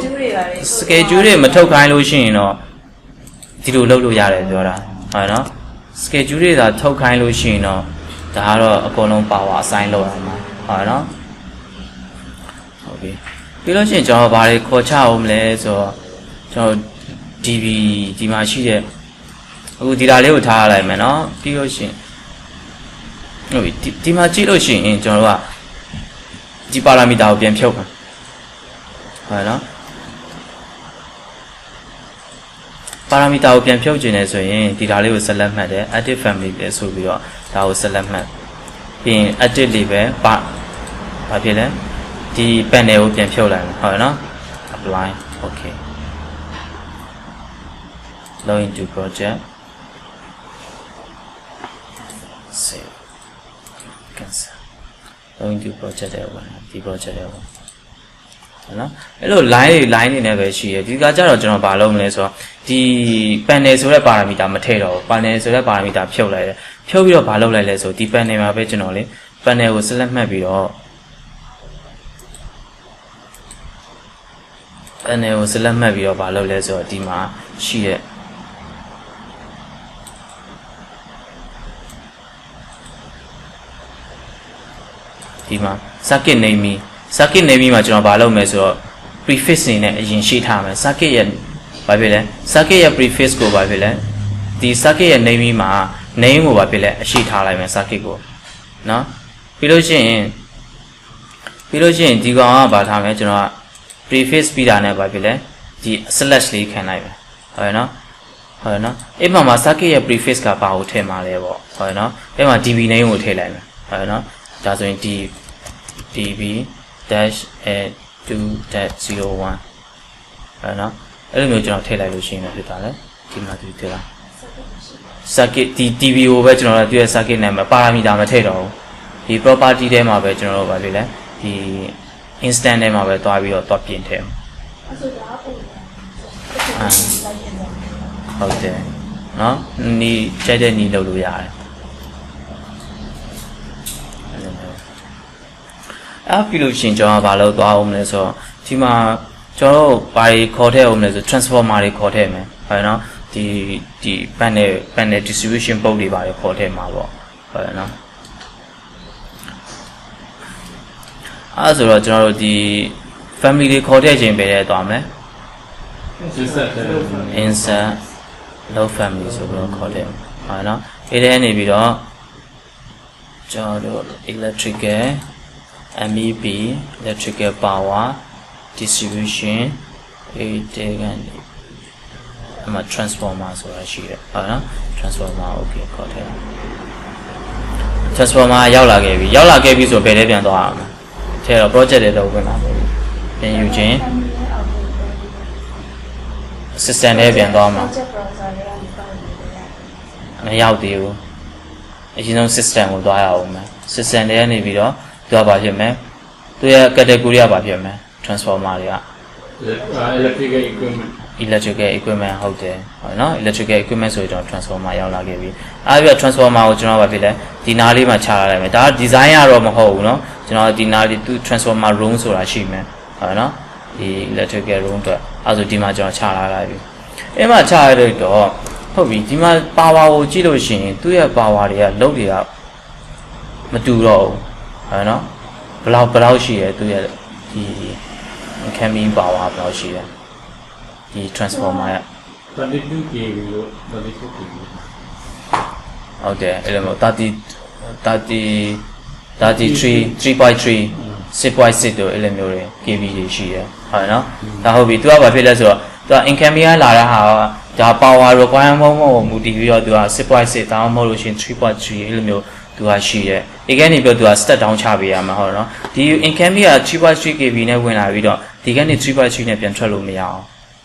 schedule တွေမထုတ်ခိုင်းလို့ရှိရင်တော့ဒီလိုလုပ်လို့ရတယ်ပြောတာဟုတ်နော် schedule တွေသာထုတ်ခိုင်းလို့ရှိရင်တော့ဒါကတော့အကုန်လုံး power assign လုပ်ရမှာဟုတ်နော်ဟုတ်ပြီပြီးလို့ရှိရင်ကျွန်တော်ဘာတွေခေါ်ချအောင်မလဲဆိုတော့ကျွန်တော် DB ဒီမှာရှိတဲ့အခုဒီတာလေးကိုထားရလိုက်မယ်နော်ပြီးလို့ရှိရင်ဟုတ်ပြီဒီမှာကြည့်လို့ရှိရင်ကျွန်တော်တို့ကဒီပါရာမီတာကိုပြန်ဖြုတ်မှာဟုတ်နော်ပါရာမီတာကိုပြန်ဖြုတ်ခြင်းနဲ့ဆိုရင်ဒီတာလေးကို select မှတ်တယ် active family ပဲဆိုပြီးတော့ဒါကို select မှတ်ပြီးရင် active လေးပဲဘာဖြစ်လဲဒီ panel ကိုပြန်ဖြုတ်လိုက်မယ်ဟုတ်နော် apply okay log into project save cancel log into project တွေဝင်ဒီ project တွေဝင်ဟုတ်နော်အဲ့လို line တွေနဲ့ပဲရှိရဒီကကြတော့ကျွန်တော်ဘာလုပ်မလဲဆိုတော့ဒီ panel ဆိုတဲ့ parameter မထည့်တော့ဘူး panel ဆိုတဲ့ parameter ဖြုတ်လိုက်တယ်ဖြုတ်ပြီးတော့ဘာလုပ်လိုက်လဲဆိုဒီ panel မှာပဲကျွန်တော်လေ panel ကို select မှတ်ပြီးတော့ panel ကို select မှတ်ပြီးတော့ဘာလုပ်လဲဆိုတော့ဒီမှာရှိတဲ့ဒီမှာ circuit name မှာကျွန်တော်ဘာလုပ်မလဲဆိုတော့ prefix နေနဲ့အရင်ရှိထားမယ် circuit ရဲ့ဘာဖြစ်လဲ circuit ရဲ့ prefix ကိုဘာဖြစ်လဲဒီ circuit ရဲ့ name မှာ name ကိုဘာဖြစ်လဲအရှိထားလိုက်မယ် circuit ကိုနော်ပြီးလို့ရှိရင်ဒီကောင်ကဘာထားမလဲကျွန်တော်က prefix ပြီးတာနဲ့ဘာဖြစ်လဲဒီ slash လေးခံလိုက်မယ်ဟုတ်ရနော်အဲ့မှာ circuit ရဲ့ prefix ကဘာကိုထည့်မှာလဲပေါ့ဟုတ်ရနော်အဲ့မှာ db name ကိုထည့်လိုက်မယ်ဟုတ်ရနော်ဒါဆိုရင် db-2.01 ဟုတ်နော်အဲ့လိုမျိုးကျွန်တော်ထည့်လိုက်လို့ရှိရင်ဖြစ်တာလေဒီမှာဒီထည့်လား circuit ဒီ db ကိုပဲကျွန်တော်တို့ရဲ့ circuit နဲ့မှာ parameter မထည့်တော့ဘူးဒီ property ထဲမှာပဲကျွန်တော်တို့ဘာဖြစ်လဲဒီ instant ထဲမှာပဲတွားပြီးတော့တွားပြင်ထည့်မှာဟုတ်တယ်နော်နီးကြိုက်တဲ့နီးလုပ်လို့ရတယ်အဲ့ပြီးလို့ရှင်ကျွန်တော်ဘာလို့သွားအောင်လဲဆိုတော့ဒီမှာကျွန်တော်တို့ဘာတွေခေါ်ထည့်အောင်လဲဆို transformer တွေခေါ်ထည့်မယ်ဟုတ်နော်ဒီ panel distribution board တွေဘာတွေခေါ်ထည့်မှာပေါ့ဟုတ်နော်အဲ့ဆိုတော့ကျွန်တော်တို့ဒီ family တွေခေါ်ထည့်ခြင်းပဲတဲ့သွားမယ် insert low family ဆိုပြီးတော့ခေါ်ထည့်ဟုတ်နော်အဲ့ဒါနေပြီးတော့ကျွန်တော်တို့ electrical MEP electrical power distribution ဒီကနေအမှ transformer ဆိုတာရှိတယ်ဟုတ်နော် transformer okay ခေါ်ထည့် transformer ရောက်လာခဲ့ပြီဆိုဘယ်ထဲပြန်သွားအောင်ထဲတော့ project တွေတော့ဝင်လာပြီပြန်ယူခြင်း system ထဲပြန်သွားမှာမရောက်သေးဘူးအရင်ဆုံး system ကိုသွားရအောင်မယ် system ထဲကနေပြီးတော့သူကဘာဖြစ်မလဲသူရဲ့ category ကဘာဖြစ်မလဲ transformer တွေက electrical equipment ဟုတ်တယ်ဟုတ်နော် electrical equipment ဆိုတော့ transformer ရောက်လာခဲ့ပြီအဲ့ပြီးတော့ transformer ကိုကျွန်တော်ဘာဖြစ်လဲဒီနားလေးမှာချလာလိုက်မယ်ဒါက design ရတော့မဟုတ်ဘူးเนาะကျွန်တော်ဒီနားလေးသူ transformer room ဆိုတာရှိမယ်ဟုတ်နော်ဒီ electrical room အတွက်အဲ့ဆိုဒီမှာကျွန်တော်ချလာလိုက်ပြီအဲ့မှာချရတဲ့တော့ဟုတ်ပြီဒီမှာ power ကိုကြည့်လို့ရှိရင်သူ့ရဲ့ power တွေကလုတ်တွေကမတူတော့ဘူးဟုတ်နော်ဘယ်လောက်ရှိရဲသူရဲ့ဒီ camping power ဘယ်လောက်ရှိရဲ ဒီ transformer ရ 22 kV လို့22 kV ဟုတ်တယ်အဲ့လိုမျိုး3.3 6.6တို့အဲ့လိုမျိုးတွေ kV တွေရှိတယ်ဟုတ်နော်ဒါဟုတ်ပြီ तू ကဘာဖြစ်လဲဆိုတော့ तू က income ကလာတဲ့ဟာဒါ power requirement မူတည်ပြီးတော့ तू က 6.6 ဒါမှမဟုတ်လို့ရှိရင် 3.3 အဲ့လိုမျိုး तू ကရှိတယ်ဒီကနေပြီးတော့ तू က step down ချပေးရမှာဟုတ်နော်ဒီ income က 3.3 kV နဲ့ဝင်လာပြီးတော့ဒီကနေ 3.3 နဲ့ပြန်ထွက်လို့မရအောင်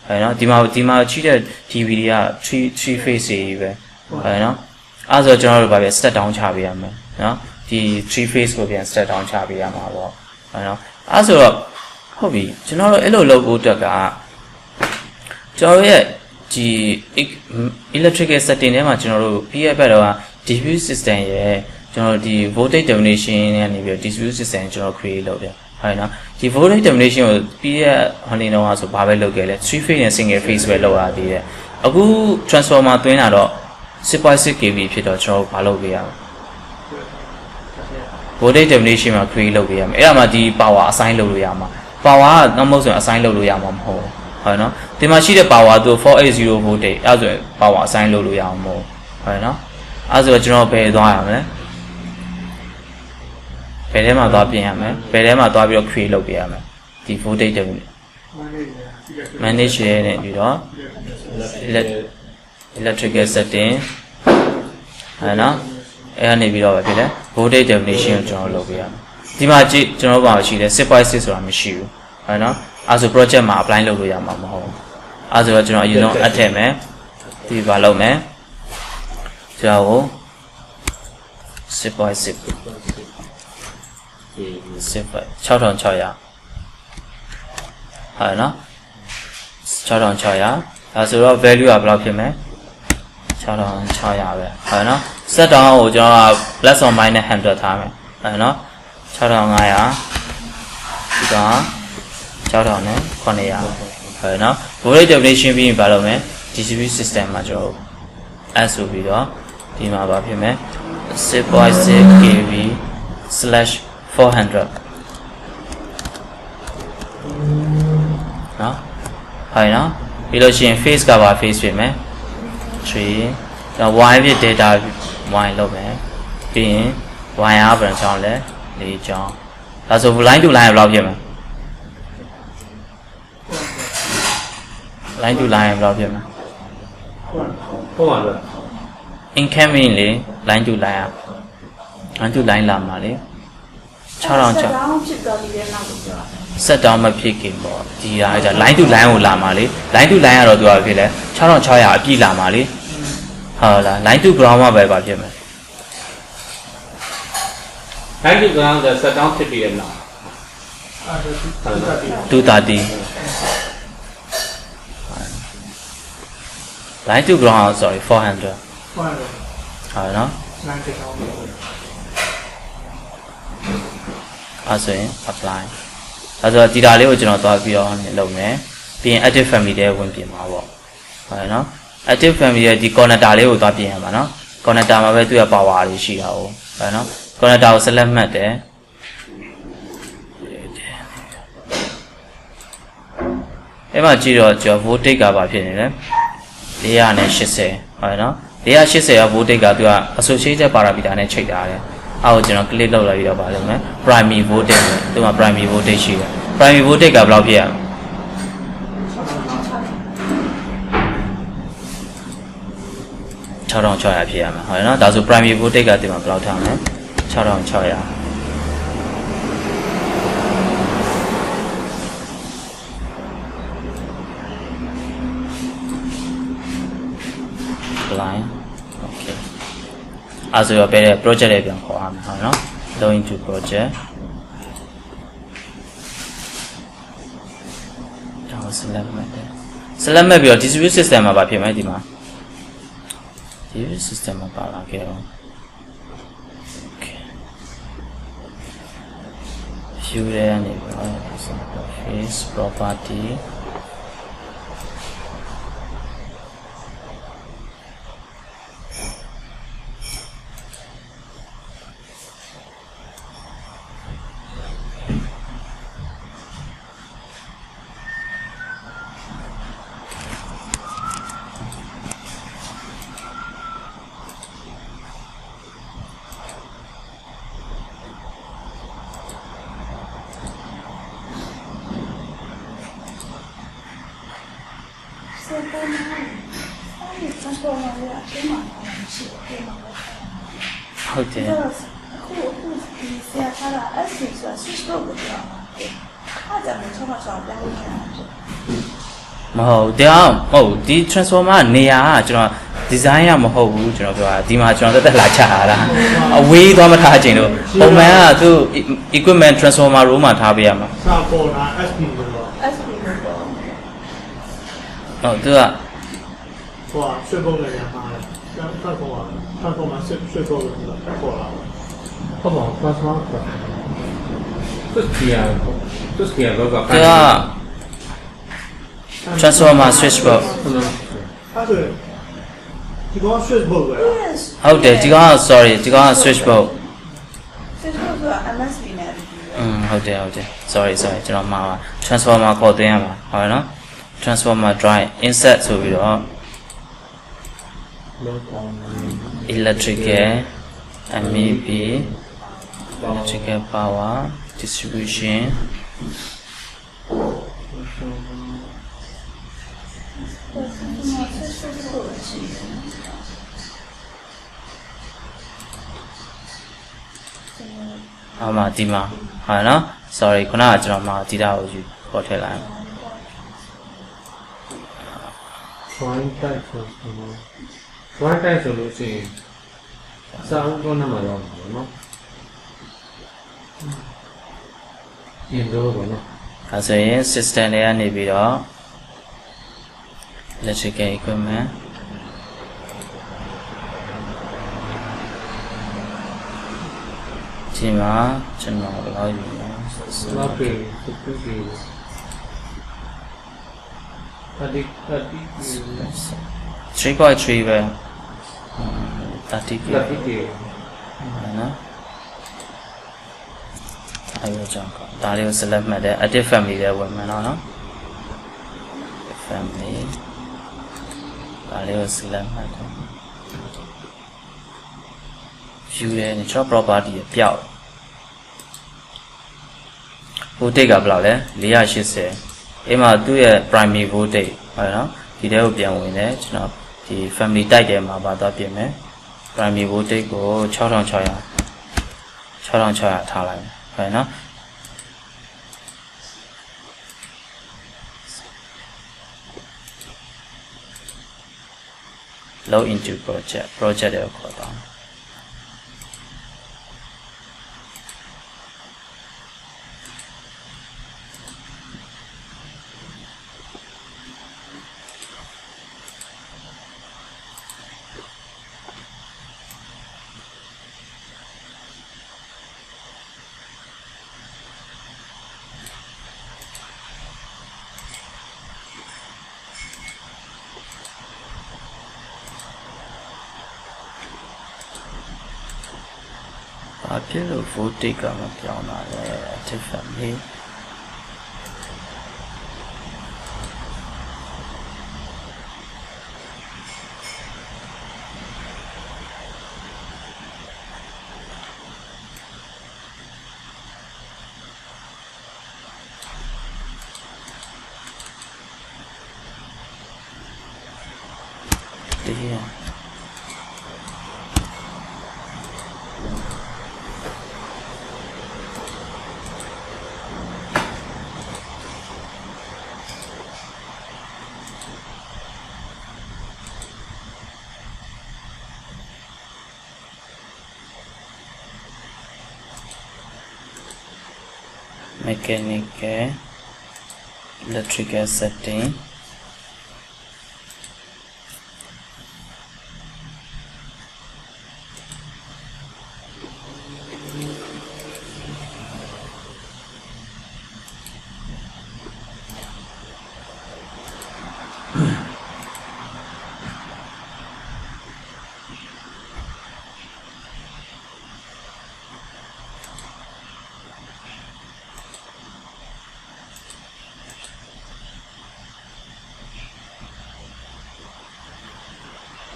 ဟုတ်နော်ဒီမှာချိတဲ့ TV တွေက3 phase တွေပဲဟုတ်နော်အဲ့ဆိုကျွန်တော်တို့ဗာပဲ step down ချပေးရမယ်နော်ဒီ3 phase ကိုပြန် step down ချပေးရမှာပေါ့ဟုတ်နော်အဲ့ဆိုတော့ဟုတ်ပြီကျွန်တော်တို့အဲ့လိုလုပ်ဖို့အတွက်ကကျွန်တော်ရဲ့ဒီ electrical setting ထဲမှာကျွန်တော်တို့ပြီးရဘက်တော့ diffuse system ရဲ့ကျွန်တော်ဒီ voltage termination နဲ့နေပြီး diffuse system ကျွန်တော် create လုပ်တယ်ဟုတ်နော်ဒီ voltage termination ကိုပြီးရဟိုနေတော့ဆိုဘာပဲလုပ်ခဲ့လဲ 3 phase နဲ့ single phase ပဲလုပ်ရသေးတယ်အခု transformer သွင်းတာတော့ 6.6 kV ဖြစ်တော့ကျွန်တော်ဘာလုပ်ပေးရမလဲ voltage termination မှာ create လုပ်ပေးရမယ်အဲ့ဒါမှဒီ power assign လုပ်လို့ရမှာ power ကနောက်မဟုတ်ဆိုရင် assign လုပ်လို့ရမှာမဟုတ်ဟုတ်နော်ဒီမှာရှိတဲ့ power သူ480 voltage အဲ့ဆိုရင် power assign လုပ်လို့ရအောင်မဟုတ်ဟုတ်နော်အဲ့ဆိုကျွန်တော်ဘယ်သွားရမလဲဘယ်ထဲမှာသွားပြင်ရမလဲဘယ်ထဲမှာသွားပြီးတော့ create လုပ်ပေးရမလဲဒီ voltage termination manage နဲ့ပြီးတော့ electrical setting ဟုတ်နော်အဲ့ကနေပြီးတော့ပဲဖြစ်တယ် voltage termination ကိုကျွန်တော်လုပ်ပေးရမယ်ဒီမှာကြည့်ကျွန်တော်ဘာရှိလဲ 6.6 ဆိုတာမရှိဘူးဟုတ်နော်အဲ့ဆို project မှာ apply လုပ်လို့ရမှာမဟုတ်ဘူးအဲ့ဆိုတော့ကျွန်တော်အရင်ဆုံး add ထည့်မယ်ဒီဘာလုပ်မယ်ကျွန်တော်ကို 6.6 6600ဟုတ်နော်6600ဒါဆိုတော့ value ကဘယ်လောက်ဖြစ်မလဲ6600ပဲဟုတ်နော် set down ကိုကျွန်တော်က plus or minus 100ထားမယ်ဟုတ်နော်6500ဒီက6000နဲ့900ဟုတ်နော် voltage definition ပြီးရင်ဘာလုပ်မလဲ distribution system မှာကျွန်တော်အဆိုပြီးတော့ဒီမှာဘာဖြစ်မလဲ 6.6 kV /400 နော်ဟုတ်နော်ပြီးလို့ရှိရင် phase ကဘာ phase ဖြစ်မယ်3ဒါ y ဖြစ် data y လုပ်မယ်ပြီးရင် y အားဘယ်နှချောင်းလဲ4ချောင်းဒါဆို line to line ဘယ်လောက်ဖြစ်မလဲ line to line ဘယ်လောက်ဖြစ်မလဲဟုတ်ပါလား incoming လေ line to line อ่ะ line to line လာမှာလေ6000ချောင်းဖြစ်သွားပြီးတဲ့နောက်ကိုပြောတာset down မဖြစ်ခင်ပေါ့ဒီဟာက line to line ကိုလာမှာလေ line to line ကတော့သူကဖြစ်လဲ6600အပြည့်လာမှာလေဟုတ်လား line to ground မှာပဲပါဖြစ်မယ် line to ground က set down ဖြစ်ပြီးတဲ့နောက်230 line to ground sorry 400ဟုတ်နော်အဲ့ဆိုရင် apply အဲ့ဆိုဒီတာလေးကိုကျွန်တော်သွားပြီးတော့လုပ်မယ်ပြီးရင် active family တွေဝင်ပြင်မှာပေါ့ဟုတ်နော် active family ရဲ့ဒီ connector လေးကိုသွားပြင်ရမှာနော် connector မှာပဲသူ့ရဲ့ power တွေရှိတာဟုတ်နော် connector ကို select မှတ်တယ်အဲ့မှာကြည့်တော့ကျွန်တော် voltage ကဘာဖြစ်နေလဲ480ဟုတ်နော်480က voltage ကသူက associated parameter နဲ့ချိန်ထားတယ်အဲ့ကိုကျွန်တော် click လုပ်လိုက်ပြီးတော့ဗာလုပ်မယ် primary voltage နဲ့သူက primary voltage ရှိတယ် primary voltage ကဘယ်လောက်ဖြစ်ရမလဲ6600ဖြစ်ရမှာဟုတ်နော်ဒါဆို primary voltage ကဒီမှာဘယ်လောက်ထားမလဲ6600line okay အဲ့ဆိုတော့ပဲ project လေးပြန်ခေါ်ရမယ်ဟုတ်နော် log into project ဒါကို select မှတ်တယ် select မှတ်ပြီးတော့ distribution system မှာပါဖြစ်မယ်ဒီမှာ distribution system မှာပါလာခဲ့တော့ okay view ရနေပြီ face property ရအချင်းမှမရှိဘူးပြေးမှာပေါ့ ဟုတ်တယ် အခုဒီဆရာထားတာ S ဆိုတာ switch လုပ်လို့ပြောတာအားကြောင့်ကျွန်တော်ပြောင်းလို့ရတာဖြစ် မဟုတ်တရားမဟုတ်ဒီ transformer နေရာကကျွန်တော် design ရမဟုတ်ဘူးကျွန်တော်ပြောတာဒီမှာကျွန်တော်တက်လာချတာအဝေးသွားမထားခြင်းလို့ပုံမှန်ကသူ equipment transformer room မှာထားပေးရမှာ စာပေါ်တာ SP လို့တော့ SP လို့ပေါ့ ဟုတ်သူက ဟိုဆွေးပုံလည်းရမှာတယ်ဖတ်ပေါ်မှာဆွေးပုံလို့ပေါ်လာဟုတ်ပါဘူး plasma သူစကီယာတော့က သူက transformer switch box အဲ့ဒါဒီကော switch box ပဲ yes ဟုတ်တယ်ဒီကောင်က sorry ဒီကောင်က switch box switch box ဆိုတာ MSB နဲ့ ဟုတ်တယ် sorry ကျွန်တော်မှားပါ transformer ခေါ်သွင်းရမှာဟုတ်နော် transformer drive insert ဆိုပြီးတော့ electrical MEP electrical power distribution ဟောမှာဒီမှာဟာနော် sorry ခုနကကျွန်တော်မှာဒီတာကိုယူခေါ်ထည့်လိုက် One type ဆိုလို့ရှိရင်စာအုပ်ကောနံပါတ်ရောက်မှာနော်အင်းတော့ဘောနော် ဒါဆိုရင် system တွေကနေပြီးတော့ electrical equipment ဒီမှာကျွန်တော်လောက်ယူမယ် လာပေစပီးအဒီ 3.3 ပဲ30k လာတိတီ နော်အဲ့လိုကြောင့်ဒါလေးကို select မှတ်တယ် active family တွေဝင်မယ်နော် family ဒါလေးကို select မှတ်တယ် view ရဲ့ကျွန်တော် property ပျောက် voltage ကဘယ်လောက်လဲ480အဲ့မှာသူ့ရဲ့ primary voltage ဟုတ်နော်ဒီထဲကိုပြန်ဝင်တယ်ကျွန်တော်ဒီ family တိုက်တယ်မှာပါတော့ပြင်မယ် primary voltage ကို6600ထားလိုက်ဟုတ်နော် log into project တွေကိုခေါ်တော့ ဘာဖြစ်လို့ voltage ကမပြောင်းတာလဲ active family ဒီmechanical electrical setting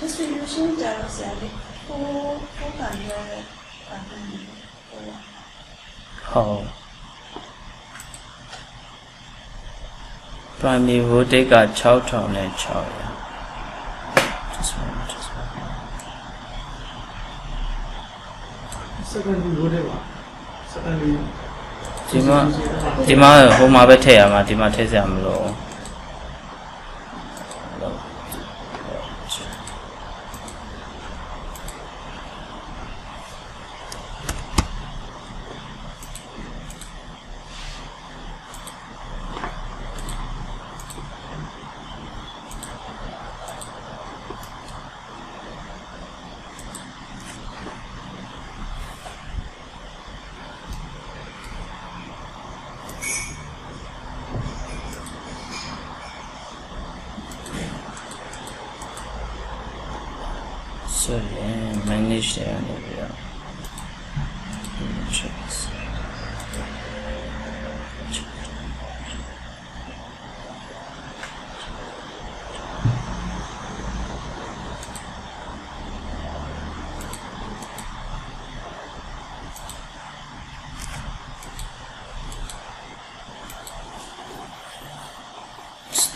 distribution ကြတော့ဆရာလေးဟိုကန်ရဲဟုတ် primary voltage က6600 just one secondary လို့တဲ့ပါ secondary ဒီမှာဟိုမှာပဲထည့်ရမှာဒီမှာထည့်စရာမလိုဆိုရင် manage တယ်နေပြီးတော့ checks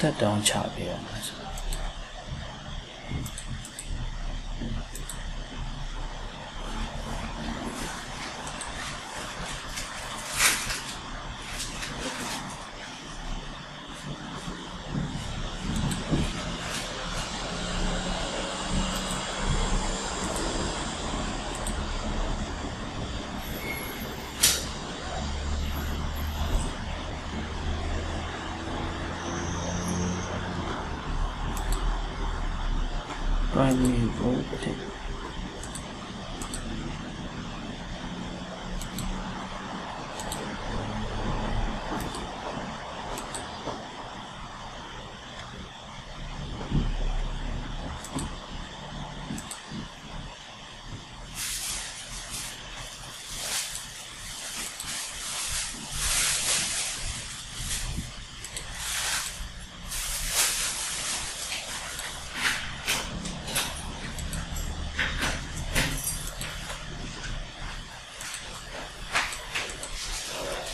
တက်တောင်းချပြရမှာဆိုprimary road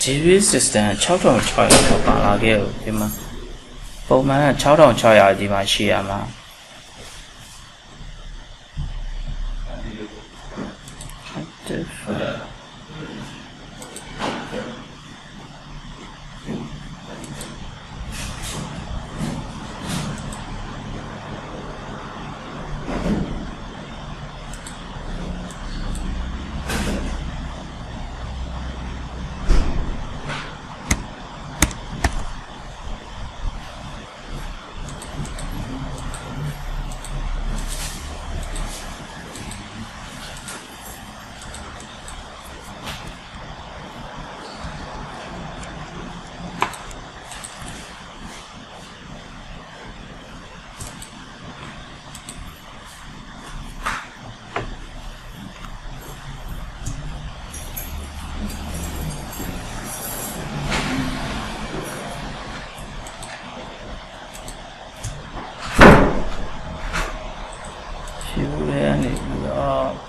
GPU system 6600ပါလာခဲ့လို့ဒီမှာပုံမှန်က6600ဒီမှာရှိရမှာ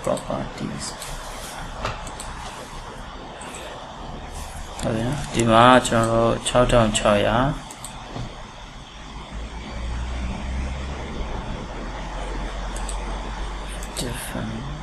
properties ဟုတ်ပြီနော်ဒီမှာကျွန်တော်တို့6600 different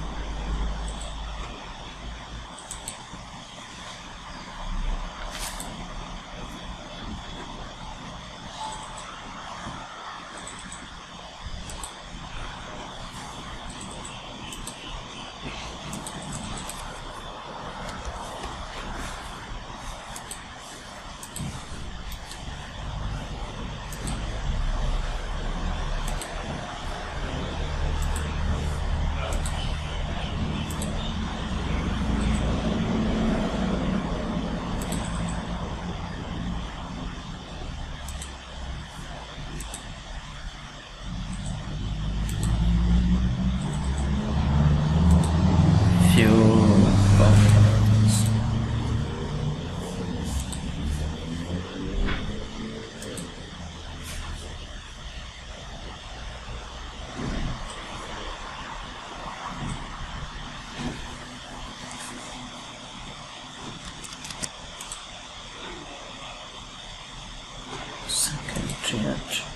secretariat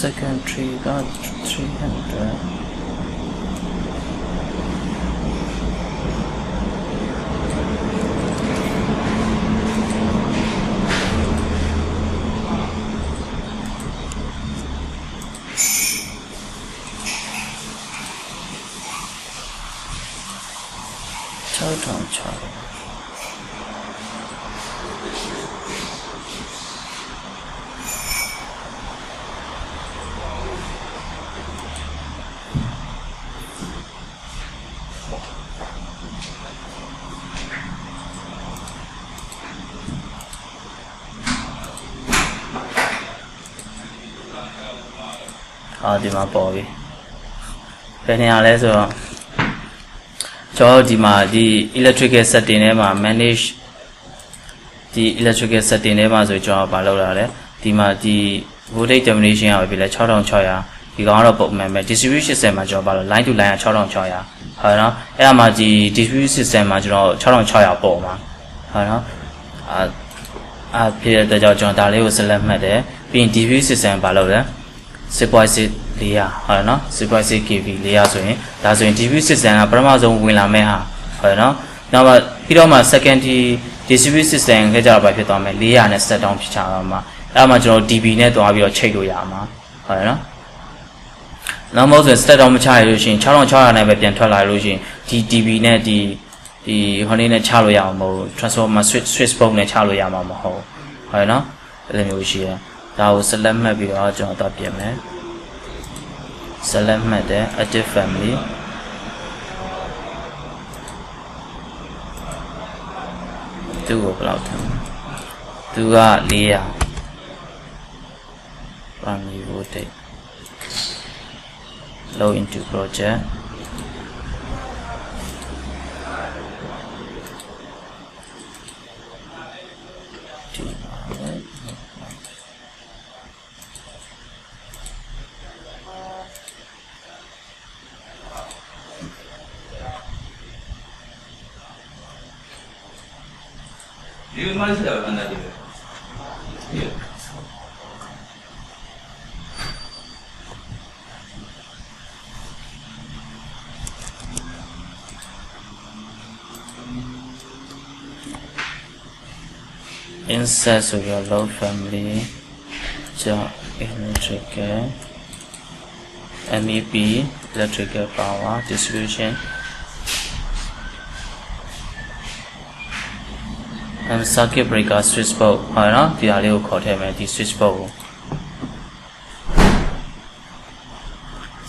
secondary က3006,600ဒီမှာပေါ်ပြီဘယ်နေရာလဲဆိုတော့ကျွန်တော်ဒီမှာဒီ electrical setting ထဲမှာ manage ဒီ electrical setting ထဲမှာဆိုကျွန်တော်ဘာလုပ်လာလဲဒီမှာဒီ voltage termination ရပြီလေ6600ဒီကောင်ကတော့ပုံမှန်ပဲ distribution system မှာကျွန်တော်ဘာလို့ line to line က6600ဟုတ်နော်အဲ့ဒါမှဒီ distribution system မှာကျွန်တော်6600ပေါ်မှာဟုတ်နော်ဖြစ်တဲ့ကြောင့်ကျွန်တော်ဒါလေးကို select မှတ်တယ်ပြီးရင် distribution system ဘာလုပ်လဲ6.6 layer ဟုတ်နော်6.6 kV layer ဆိုရင်ဒါဆိုရင် DV system ကပထမဆုံးဝင်လာမဲ့ဟာဟုတ်နော်နောက်ပြီးတော့မှ secondary distribution system ကကြတော့ဘာဖြစ်သွားမလဲ layer နဲ့ set down ဖြစ်ချသွားမှာအဲ့ဒါမှကျွန်တော် DB နဲ့တွားပြီးတော့ချိန်လို့ရမှာဟုတ်နော်နောက်မှဆိုရင် set down မချရလို့ရှိရင်6600နဲ့ပဲပြန်ထွက်လာလို့ရှိရင်ဒီ DB နဲ့ဒီဟိုနေ့နဲ့ချလို့ရအောင်မဟုတ် transformer switch box နဲ့ချလို့ရမှာမဟုတ်ဟုတ်နော်အဲ့လိုမျိုးရှိတယ်ဒါကို select မှတ်ပြီးတော့ကျွန်တော်တော့ပြင်မယ် select မှတ်တယ် active family သူ့ကိုဘယ်လောက်ထားသူက400 primary voltage low into project You must have another. Yeah. Insert of your low family, job electrical, MEP, electrical power distribution. And circuit breaker switch box ဟုတ်နော်ဒီဟာလေးကိုခေါ်ထည့်မယ်ဒီ switch box ကို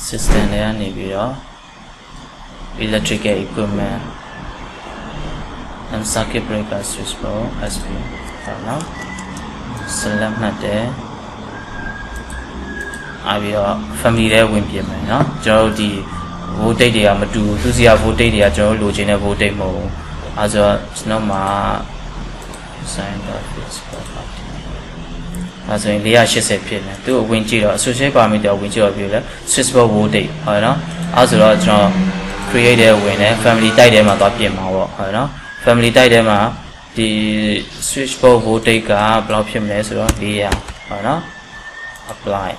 system တွေကနေပြီးတော့ electrical equipment and circuit breaker switch box SP ဟုတ်နော် select မှတ်တယ်အားပြီးတော့ family တွေဝင်ပြင်မယ်နော်ကျွန်တော်တို့ဒီ voltage တွေကမတူဘူးသူစီက voltage တွေကကျွန်တော်တို့လိုချင်တဲ့ voltage မဟုတ်ဘူးအဲဆိုတော့ကျွန်တော်မှာsign of this property အဲဆိုရင်480ဖြစ်နေသူ့ကိုဝင်ကြည့်တော့ associate parameter ဝင်ကြည့်တော့ပြလဲ switch box voltage ဟုတ်နော်အဲဆိုတော့ကျွန်တော် create တဲ့ဝင်တယ် family တိုက်ထဲမှာသွားပြင်မှာပေါ့ဟုတ်နော် family တိုက်ထဲမှာဒီ switch box voltage ကဘယ်လောက်ဖြစ်မလဲဆိုတော့400ဟုတ်နော် apply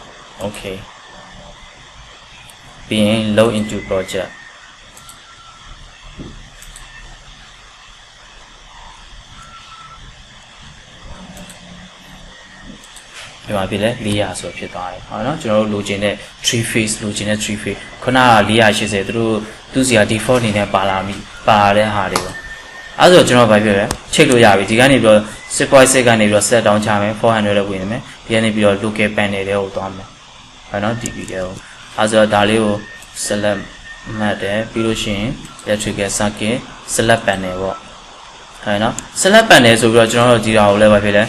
okay ပြီးရင် load into projectဒီမှာပြလဲ400ဆိုဖြစ်သွားတယ်ဟုတ်နော်ကျွန်တော်တို့လိုချင်တဲ့3 phase လိုချင်တဲ့3 phase ခုနက480သူတို့သူစီက default အနေနဲ့ပါလာပြီပါတဲ့ဟာတွေပေါ့အဲဆိုကျွန်တော်ဗာပြောရချိန်လို့ရပြီဒီကနေပြီးတော့ 6.6 ကနေပြီးတော့ set down ချမယ်400လောက်ဝင်နေမယ်ဒီကနေပြီးတော့ local panel တွေကိုသွားမယ်ဟုတ်နော် DB တွေကိုအဲဆိုတော့ဒါလေးကို select မှတ်တယ်ပြီးလို့ရှိရင် electrical circuit select panel ပေါ့ဟုတ်နော် select panel ဆိုပြီးတော့ကျွန်တော်တို့ဒီတာကိုလည်းဗာပြလဲ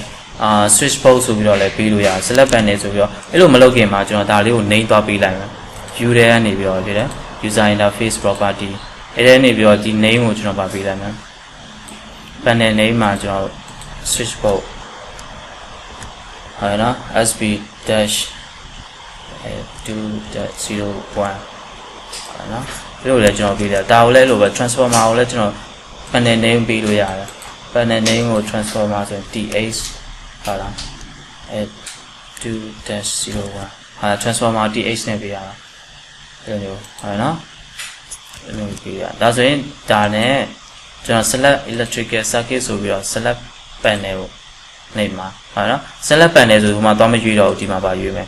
switch box ဆိုပြီးတော့လည်းပေးလို့ရတယ် select panel ဆိုပြီးတော့အဲ့လိုမလုပ်ခင်မှာကျွန်တော်ဒါလေးကို name သွားပေးလိုက်မယ် view ထဲကနေပြီးတော့ဖြစ်တယ် user interface property အဲ့ဒါနေပြီးတော့ဒီ name ကိုကျွန်တော်ပါပေးလိုက်မယ် panel name မှာကျွန်တော် switch box ဟုတ်နော် sb-2.01 ဟုတ်နော်အဲ့လိုလည်းကျွန်တော်ပေးတယ်ဒါကိုလည်းလို့ပဲ transformer ကိုလည်းကျွန်တော် panel name ပေးလို့ရတယ် panel name ကို transformer ဆိုရင် th ဟုတ်လား 2-01 transformer TH နဲ့ပေးရတာအဲ့လိုမျိုးဟုတ်နော်အဲ့လိုပေးရဒါဆိုရင်ဒါနဲ့ကျွန်တော် select electrical circuit ဆိုပြီးတော့ select panel ကိုနှိပ်မှာဟုတ်နော် select panel ဆိုဒီမှာသွားမရွေးတော့ဘူးဒီမှာပါရွေးမယ်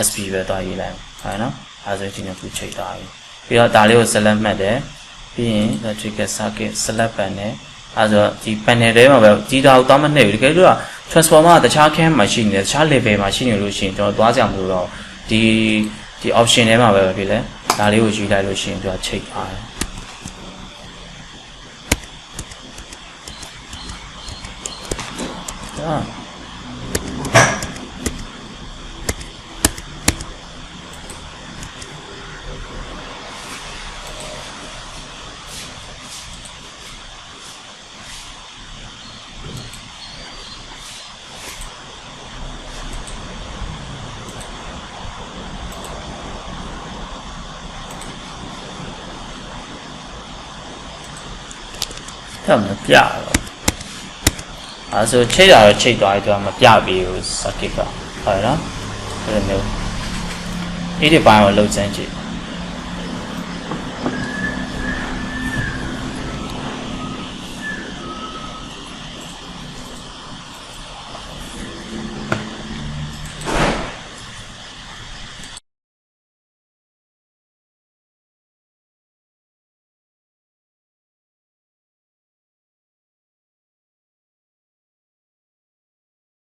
SP ပဲသွားရွေးလိုက်ဟုတ်နော်အဲဆိုဒီနေ့ခုချိန်သွားပြီပြီးတော့ဒါလေးကို select မှတ်တယ်ပြီးရင် electrical circuit select panel အဲဆိုဒီ panel ထဲမှာပဲဒီတာကိုသွားမနှိပ်ဘူးတကယ်လို့ transformer ကတခြား cam မှာရှိနေတယ်တခြား level မှာရှိနေလို့ရှိရင်ကျွန်တော်သွားကြမလို့တော့ဒီ option ထဲမှာပဲဖြစ်လဲဒါလေးကိုယူလိုက်လို့ရှိရင်သူကချိန်သွားတယ်မပြတော့အဲဆိုချိတ်တာတော့ချိတ်သွားပြီသူကမပြပြီးဘူး circuit ကဟုတ်နော်အဲ့လိုမျိုးဒီပိုင်းကိုလှုပ်စမ်းကြည့်